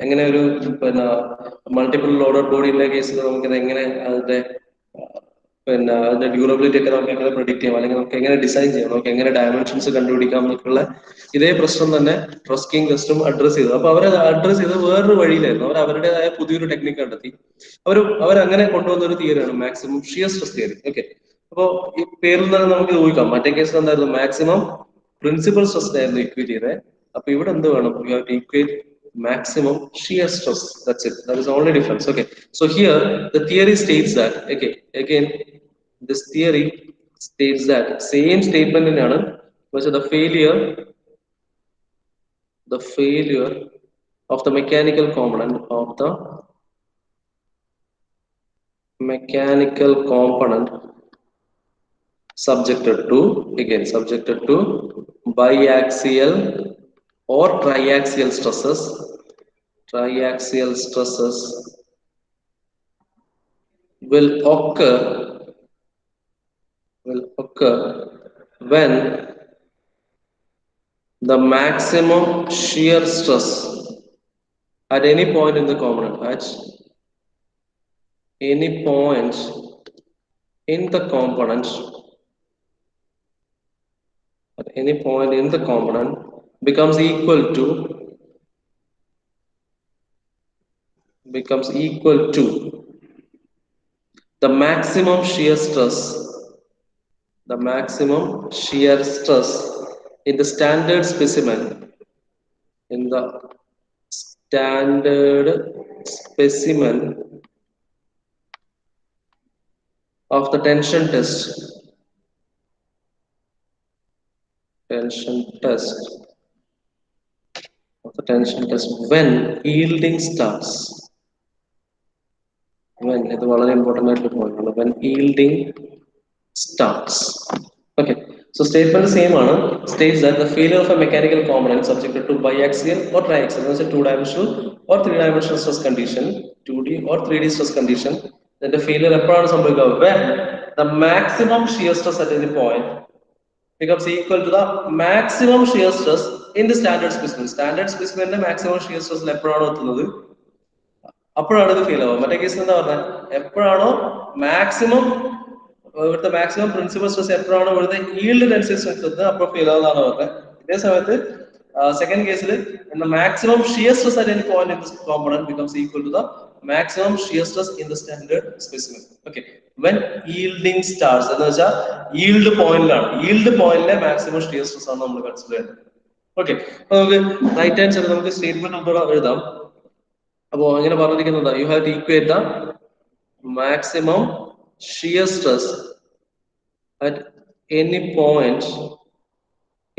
എങ്ങനെ ഒരു മൾട്ടിപ്പിൾ ലോഡഡ് ബോഡിയുടെ കേസിൽ നമുക്കിത് എങ്ങനെ അതിന്റെ ഡ്യൂറബിലിറ്റി ഒക്കെ നമുക്ക് എങ്ങനെ പ്രെഡിക്ട് ചെയ്യാം, അല്ലെങ്കിൽ നമുക്ക് എങ്ങനെ ഡിസൈൻ ചെയ്യാം, നമുക്ക് എങ്ങനെ ഡയമെൻഷൻസ് കണ്ടുപിടിക്കാം എന്നൊക്കെയുള്ള ഇതേ പ്രശ്നം തന്നെ ട്രസ്കിങ് ഗസ്റ്റും അഡ്രസ് ചെയ്തു. അപ്പൊ അവർ അഡ്രസ് ചെയ്ത് വേറൊരു വഴിയിലായിരുന്നു. അവർ അവരുടേതായ പുതിയൊരു ടെക്നിക്ക് കണ്ടെത്തി. അവരങ്ങനെ കൊണ്ടുവന്ന ഒരു തിയറിയാണ് maximum shear stress theory. Okay, അപ്പോ ഈ പേരിൽ തന്നെ നമുക്ക് ഊഹിക്കാം, മറ്റേ കേസിൽ എന്തായിരുന്നു? മാക്സിമം പ്രിൻസിപ്പൽ സ്ട്രെസ് ആയിരുന്നു ഇക്വേറ്റ് ചെയ്തത്. അപ്പൊ ഇവിടെ എന്ത് വേണം? You have to equate maximum shear stress. That's it. That is the only difference. Okay, so here the theory states that, okay, again this theory states that same statement in another, which is the failure of the mechanical component subjected to biaxial or triaxial stresses will occur when the maximum shear stress at any point in the component, at any point in the component becomes equal to the maximum shear stress in the standard specimen of the tension test when yielding starts. When yielding starts. Okay, so statement the same states that the failure of a mechanical component subjected to biaxial or triaxial, that's a 2-dimensional or 3-dimensional stress condition, 2D or 3D stress condition, then the failure when the maximum shear stress at any point becomes equal to the maximum shear stress in the standard specimen. Standard specimen maximum shear stress എപ്പോഴാണോ എത്തുന്നത് അപ്പോഴാണ് ഇത് fail ആവുക. മറ്റേ കേസിൽ എന്താ പറഞ്ഞത്, എപ്പോഴാണോ മാക്സിമം ഇവിടുത്തെ മാക്സിമം പ്രിൻസിപ്പൽ സ്ട്രെസ് എപ്പോഴാണോ ഇവിടുത്തെ ഈൽഡ് ടെൻസൈൽ സ്ട്രെസ് എത്തുന്നത് അപ്പോൾ ഫെയിൽ ആവുന്നതാണ് പറഞ്ഞത്. ഇതേ സമയത്ത് സെക്കൻഡ് കേസിൽ maximum shear stress at any point in this component becomes equal to the maximum shear stress in the standard specimen. Okay, when yielding starts എന്ന് വെച്ചാൽ yield പോയിന്റിലാണ്, yield പോയിന്റിലെ മാക്സിമം ഷിയർ സ്ട്രെസ് ആണ് നമ്മൾ കൺസിഡർ ചെയ്യുന്നത്. Okay, അപ്പൊ നമുക്ക് right hand side നമുക്ക് സ്റ്റേറ്റ്മെന്റ് ഒന്നുകൂടെ എഴുതാം. അപ്പോ ഇങ്ങനെ പറഞ്ഞിരിക്കുന്നത് you have to equate the maximum shear stress at any point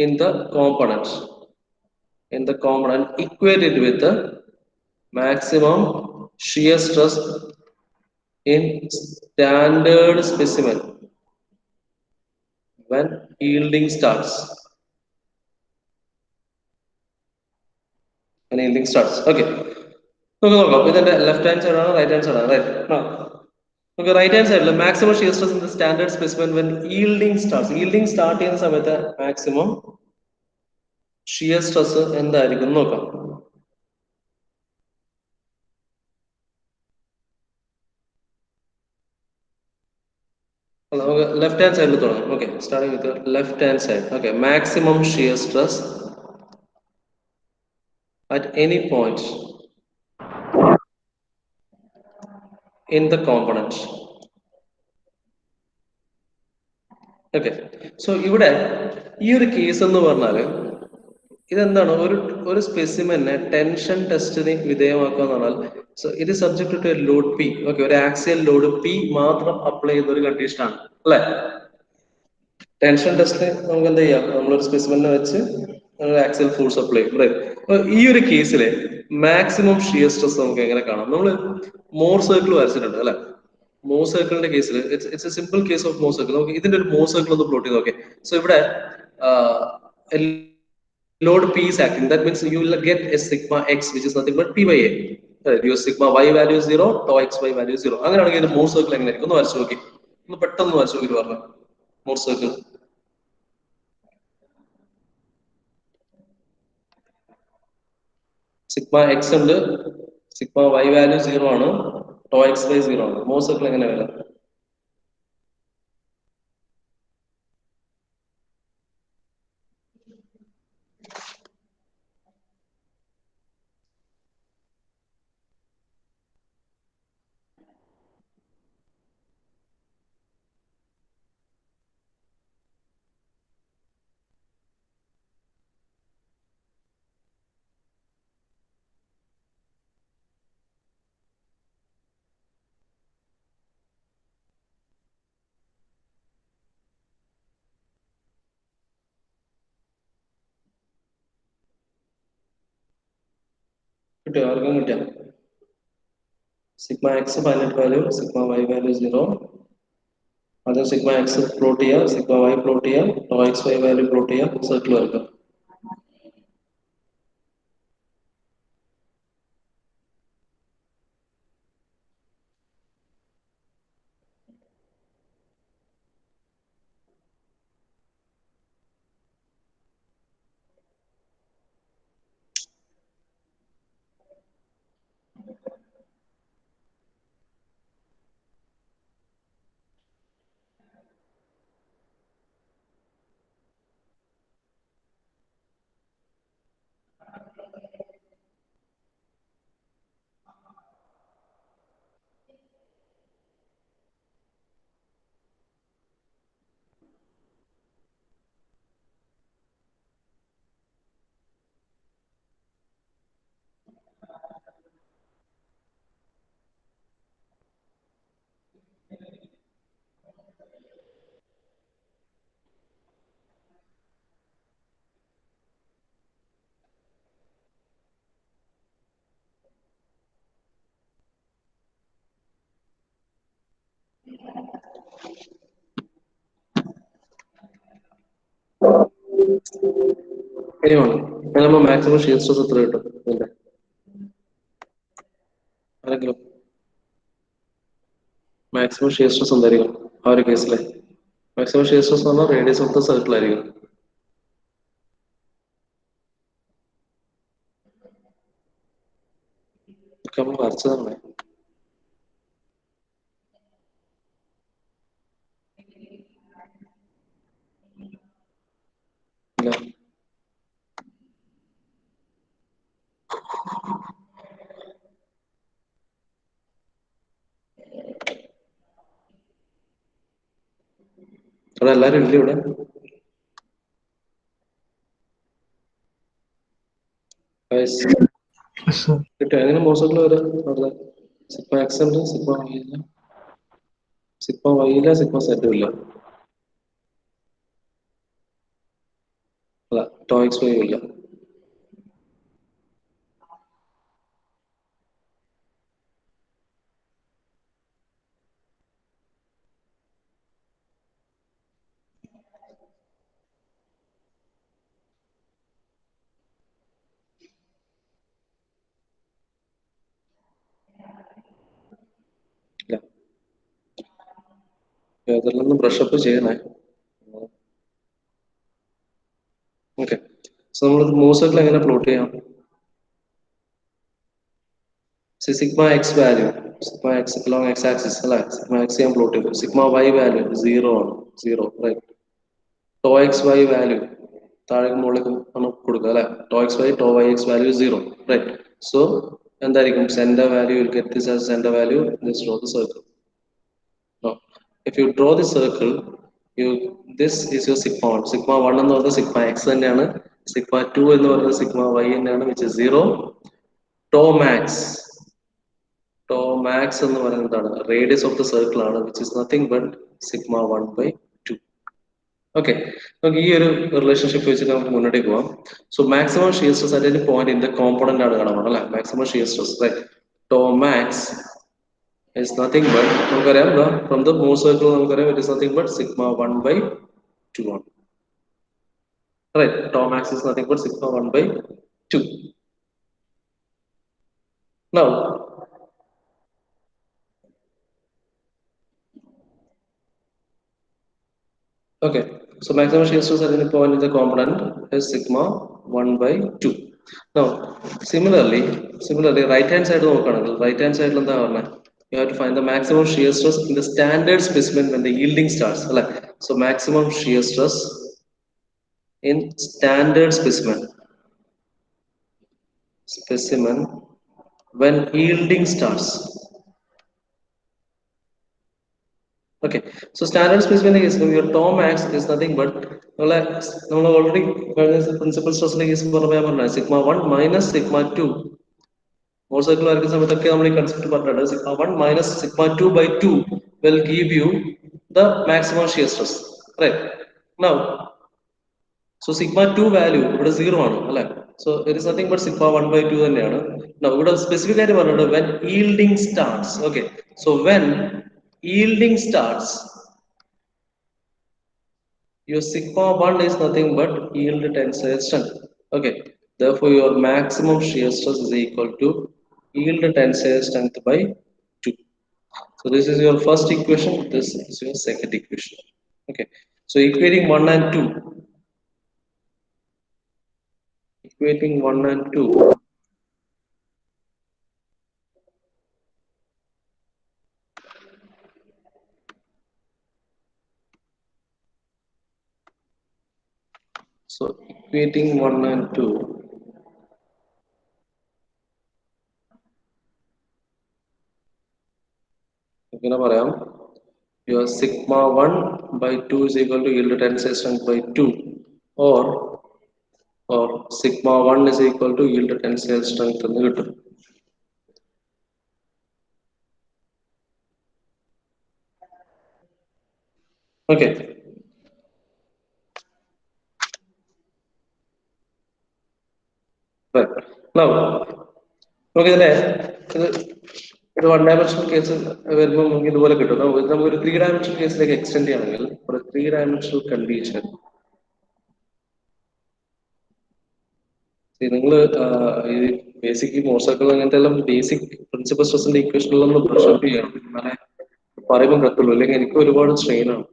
in the component equated with the maximum shear stress in standard specimen when yielding starts. Okay, നോക്കാം ഇതിന്റെ left hand side ആണ് right hand side ആണ്. Right നമുക്ക് right hand സൈഡിൽ maximum shear stress in the standard specimen when yielding start ചെയ്യുന്ന സമയത്ത് maximum shear stress എന്തായിരിക്കും നോക്കാം. നമുക്ക് ലെഫ്റ്റ് ഹാൻഡ് സൈഡിൽ തുടങ്ങാം. Okay, starting with left hand side. Okay, maximum shear stress at any point in the component. Okay, so ഇവിടെ ഈ ഒരു കേസ് എന്ന് പറഞ്ഞാല് ഇതെന്താണ്, ഒരു സ്പെസിമെനെ ടെൻഷൻ ടെസ്റ്റിന് വിധേയമാക്കുക എന്ന് പറഞ്ഞാൽ so it is subject to load P. Okay, ഒരു ആക്സിയൽ ലോഡ് പി മാത്രം അപ്ലൈ ചെയ്യുന്ന ഒരു കണ്ടീഷൻ ആണ് അല്ലെ. ടെൻഷൻ ടെസ്റ്റ് നമുക്ക് എന്ത് ചെയ്യാം, നമ്മളൊരു സ്പെസിമെനെ വെച്ച് ആക്സിയൽ ഫോഴ്സ് അപ്ലൈ ചെയ്യും. ഈ ഒരു കേസിലെ മാക്സിമം ഷിയർ സ്ട്രെസ് നമുക്ക് എങ്ങനെ കാണാം, നമ്മൾ മോർ സർക്കിൾ വരച്ചിട്ടുണ്ട് അല്ലെ. മോർ സർക്കിളിന്റെ കേസിൽ it's A simple case of more circle. നമുക്ക് ഇതിന്റെ ഒരു മോർ സർക്കിൾ ഒന്ന് പ്ലോട്ട് ചെയ്ത് നോക്കേ. സോ ഇവിടെ load P is acting, that means you will get a sigma x which is nothing but P by A. Your sigma y value is 0, tau xy value is 0. അങ്ങനെയാണെങ്കിൽ more circle എങ്ങനെയായിരിക്കും ഒന്ന് വരച്ചു നോക്കി, ഒന്ന് പെട്ടെന്ന് വരച്ചു നോക്കി പറഞ്ഞു. മോർ സർക്കിൾ സിഗ്മ എക്സ് ഉണ്ട്, സിഗ്മ വൈ വാല്യൂ 0 ആണ്, ടോ എക്സ് വൈ 0 ആണ്. മോർ സർക്കിൾ എങ്ങനെ വരാം? കിട്ടിയോ? ആർക്കും കിട്ടിയ sigma X finite value, sigma Y value 0. ആദ്യം സിഗ്മ എക്സ് പ്ലോട്ട് ചെയ്യുക, സിഗ്മ വൈ പ്ലോട്ട് ചെയ്യുക, tau X Y value plot ചെയ്യുക, സർക്കിൾ വരയ്ക്കുക. മാക്സിമം ഷിയർ സ്ട്രെസ് എത്ര കിട്ടും? ആരെങ്കിലും മാക്സിമം ഷിയർ സ്ട്രെസ് എന്തായിരിക്കും ആ ഒരു കേസിലെ? മാക്സിമം ഷിയർ സ്ട്രെസ് എന്ന് പറഞ്ഞാൽ റേഡിയസ് ഓഫ് ദ സർക്കിൾ ആയിരിക്കും. നമ്മൾ വരച്ചതാണ്. ഇല്ല. അതെല്ലാരും ഇല്ല ഇവിടെ. കിട്ടും. എങ്ങനെ മോസറിൽ വരാം? അവിടെ സിഗ്മ എക്സ് ഉണ്ട്, സിഗ്മ വൈ ഇല്ല, സിഗ്മ വൈ ഇല്ല, സിഗ്മ സെറ്റും ഇല്ല. അല്ല, ടോ എക്സ് വൈ ഇല്ല. ഇതിലൊന്നും ബ്രഷപ്പ് ചെയ്യണേ. ഓക്കെ, സോ നമ്മൾ മോസറിൽ എങ്ങനെ പ്ലോട്ട് ചെയ്യാം? Sigma x value, sigma x along x axis അല്ലെ, സിഗ്മ എക്സ് ഞാൻ പ്ലോട്ട് ചെയ്തു. സിഗ്മ വൈ വാല്യൂ 0 ആണ്, 0 right. Tau X Y value താഴേക്ക് മുകളിലേക്കും ആണ് കൊടുക്കുക അല്ലെ. Tau X y, tau y x value 0 right. So എന്തായിരിക്കും centre value? You get this as centre value. This draw the circle. Now, if you draw the circle, this is your sigma 1. Sigma 1 എന്ന് പറയുന്നത് sigma X തന്നെയാണ്. Sigma 2 എന്ന് പറയുന്നത് sigma Y തന്നെയാണ്, which is 0. Tau max, tau max എന്ന് പറയുന്നതാണ് radius of the circle ആണ്, which is nothing but sigma 1/2. ഓക്കെ, നമുക്ക് ഈ ഒരു റിലേഷൻഷിപ്പ് വെച്ചിട്ട് നമുക്ക് മുന്നോട്ടേക്ക് പോവാം. So maximum shear stress at any point in the component ആണ് കാണാൻ അല്ലെ. Maximum shear stress right. Tau max is nothing but നമുക്കറിയാം ഫ്രം ദ മോസ് സർക്കിൾ നമുക്കറിയാം it is nothing but sigma 1/2 ആണ്. Right, tau max is nothing but sigma 1/2. Now, okay, so maximum shear stress at any point in the component is sigma 1/2. Now, similarly, right hand side നോക്കുകയാണെങ്കിൽ right hand side എന്താ പറഞ്ഞത്? You have to find the maximum shear stress in the standard specimen when the yielding starts. So maximum shear stress in standard specimen when yielding starts. Okay, so standard specimen is your tau max is nothing but already principal stress sigma 1 minus sigma 2. More circular concept sigma 1 minus sigma 2/2 will give you the maximum shear stress. Right now, so sigma 2 value is 0 ആണ്. So it is nothing but sigma 1/2 തന്നെയാണ്. Now ഇവിടെ specific ആയിട്ട് പറഞ്ഞിട്ടുണ്ട് when yielding starts. Okay, so when yielding starts, your sigma 1 is nothing but yield tensile strength. Okay, therefore your maximum shear stress is equal to yield tensile strength by 2. So this is your first equation, this is your second equation. Okay, so equating 1 and 2. Equating 1 and 2. So equating 1 and 2. Okay, പറയാം your sigma 1/2 is equal to yield tensile strength by 2, or sigma 1 is equal to yield tensile strength എന്ന് കിട്ടും. Okay, right. Now നമുക്ക് ഇതിനെ ഒരു 1 dimensional case വരുമ്പോൾ നമുക്ക് ഇതുപോലെ കിട്ടും. നമുക്ക് ഒരു 3 dimensional കേസിലേക്ക് എക്സ്റ്റെൻഡ് ചെയ്യണമെങ്കിൽ ഒരു 3 dimensional കണ്ടീഷൻ നിങ്ങൾ ഈ ബേസിക് മോർ സർക്കിൾ അങ്ങനത്തെ എല്ലാം ബേസിക് പ്രിൻസിപ്പൽ സ്ട്രെസിന്റെ ഇക്വേഷനിലൊന്ന് ബ്രഷ് അപ്പ് ചെയ്യണം, എന്നാലേ പറയുമ്പോൾ പറ്റുള്ളൂ, അല്ലെങ്കിൽ എനിക്ക് ഒരുപാട് സ്ട്രെയിൻ ആണ്.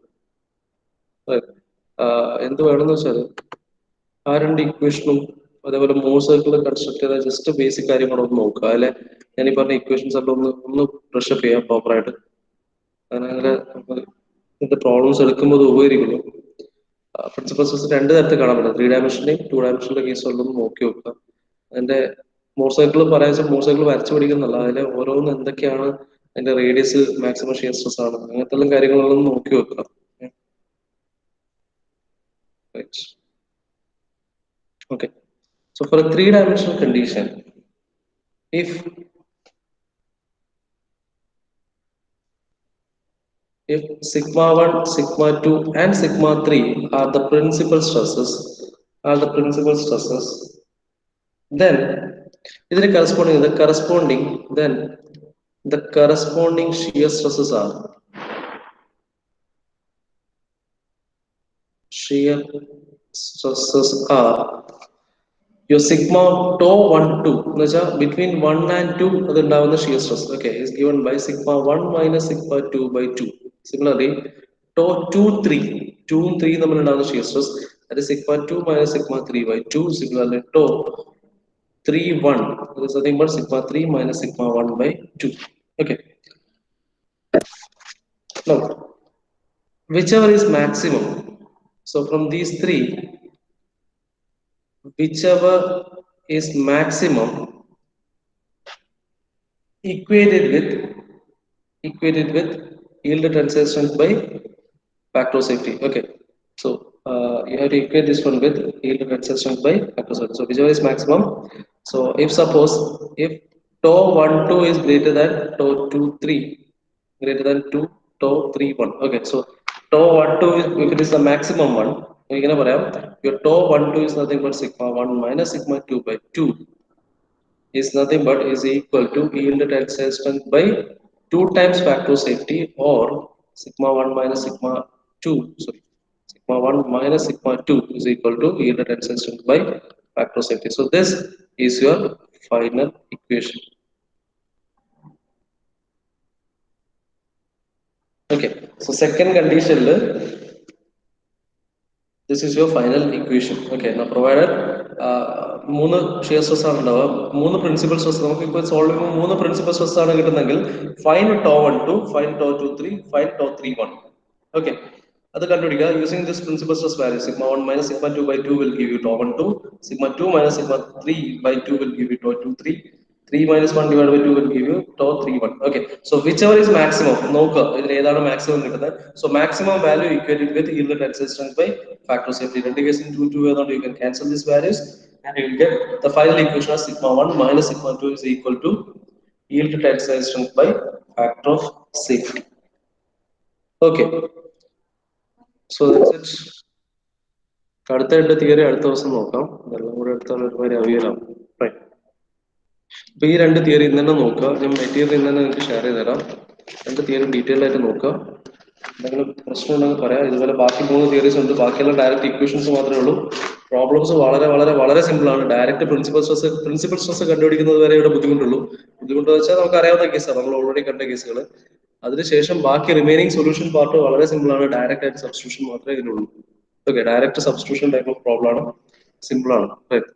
എന്ത് വേണമെന്ന് വെച്ചാൽ ആ രണ്ട് ഇക്വേഷനും അതേപോലെ മോർ സർക്കിൾ കൺസ്ട്രക്ട് ചെയ്ത ജസ്റ്റ് ബേസിക് കാര്യങ്ങളൊന്ന് നോക്കുക. അതിലെ ഞാൻ ഈ പറഞ്ഞ ഇക്വേഷൻസ് എല്ലാം ഒന്ന് ബ്രഷപ്പ് ചെയ്യാം പ്രോപ്പറായിട്ട്. അങ്ങനെ ഇതിന്റെ പ്രോബ്ലംസ് എടുക്കുമ്പോൾ ഉപകരിക്കുന്നു. പ്രിൻസിപ്പൽ സ്ട്രെസ് രണ്ട് തരത്തിൽ കാണാൻ പറ്റും. 3 ഡയമെൻഷന്റെയും 2 ഡയമെൻഷന്റെ കേസുകളിലൊന്ന് നോക്കി വെക്കുക. അതിന്റെ മോർ സർക്കിൾ പറയാൻ വെച്ചാൽ മോർ സർക്കിൾ വരച്ചു പഠിക്കുന്നല്ല, അതിലെ ഓരോന്ന് എന്തൊക്കെയാണ് അതിന്റെ റേഡിയസ്, മാക്സിമം ഷിയർ സ്ട്രെസ് ആണ്, അങ്ങനത്തെ എല്ലാം കാര്യങ്ങളൊന്നും നോക്കി വെക്കുക. Okay. So for a 3-dimensional condition, if sigma 1, sigma 2, and sigma 3 are the principal stresses, then the corresponding shear stresses are your sigma tau 1 2 between 1 and 2 the shear stress, okay, is given by sigma 1 minus sigma 2 by 2. Similarly, tau 2 3 2 and 3 the shear stress, that is sigma 2 minus sigma 3 by 2. Similarly, tau 3 1, that is nothing but sigma 3 minus sigma 1 by 2. Okay, now whichever is maximum, so from these three, whichever is maximum equated with yield tensile strength by factor of safety. Okay, so you have to equate this one with yield tensile strength by factor of safety. So whichever is maximum. So if suppose if tau 1 2 is greater than tau 2 3, greater than 2 tau 3 1. Okay, so tau 1 2 is, if it is the maximum one, you can your tau 1 2 is nothing but sigma 1 minus sigma 2 by 2 is nothing but is equal to yield tensile strength by 2 times factor of safety, or sigma 1 minus sigma 2, sorry, sigma 1 minus sigma 2 is equal to yield tensile strength by factor of safety. So this is your final equation. Okay, so second condition, this is your final equation. Okay, now provided മൂന്ന് shear stress ആണ് ഉണ്ടാവുക, മൂന്ന് principal stress. നമുക്ക് ഇപ്പോൾ solve ചെയ്യുമ്പോൾ മൂന്ന് principal stress ആണ് കിട്ടുന്നെങ്കിൽ find tau 1 2, find tau 2 3, find tau 3 1. ഓക്കെ, അത് കണ്ടുപിടിക്കുക using this principal stress value. Sigma 1 minus sigma 2 by 2 will give you tau 1 2, sigma 2 minus sigma 3 by 2 will give you tau 2 3, 3 minus 1 divided by 2 will give you tau 3 1. Okay, so whichever is maximum, നോക്കുക ഇതിൽ ഏതാണ് maximum കിട്ടുന്നത്. So maximum value equated with yield tensile strength by factor of safety. രണ്ട് കേസിൽ 2 2 ഏതാണ്ട് you can cancel these values and you will get the final equation as sigma 1 minus sigma 2 is equal to yield tensile strength by factor of safety. Okay, so that's it. അടുത്ത രണ്ട് theory അടുത്ത ദിവസം നോക്കാം. ഇതെല്ലാം കൂടെ എടുത്താൽ ഒരുപാട് അവ്യലാണ്. Right, അപ്പൊ ഈ രണ്ട് തിയറി ഇന്ന് തന്നെ നോക്കുക. ഞാൻ മെറ്റീരിയൽ ഇന്ന് തന്നെ നിങ്ങൾക്ക് ഷെയർ ചെയ്ത് തരാം. രണ്ട് തിയറി ഡീറ്റെയിൽ ആയിട്ട് നോക്കുക. എന്തെങ്കിലും പ്രശ്നം ഉണ്ടെങ്കിൽ പറയാം. ഇതുപോലെ ബാക്കി 3 തിയറീസ് ഉണ്ട്. ബാക്കിയുള്ള ഡയറക്റ്റ് ഇക്വേഷൻസ് മാത്രമേ ഉള്ളൂ. പ്രോബ്ലംസ് വളരെ വളരെ വളരെ സിമ്പിൾ ആണ്. ഡയറക്റ്റ് പ്രിൻസിപ്പൽ സ്ട്രെസ് കണ്ടുപിടിക്കുന്നത് വരെ ഇവിടെ ബുദ്ധിമുട്ടുള്ളൂ. ബുദ്ധിമുട്ട് വെച്ചാൽ നമുക്ക് അറിയാവുന്ന കേസാണ്, നമ്മൾ ഓൾറെഡി കണ്ട കേസുകൾ. അതിനുശേഷം ബാക്കി റിമൈനിങ് സൊല്യൂഷൻ പാർട്ട് വളരെ സിമ്പിൾ ആണ്. ഡയറക്റ്റ് ആയിട്ട് സബ്സ്റ്റിറ്റ്യൂഷൻ മാത്രമേ ഇതിനുള്ളൂ. Okay, direct substitution type of problem ആണ്, സിമ്പിൾ ആണ്. റൈറ്റ്.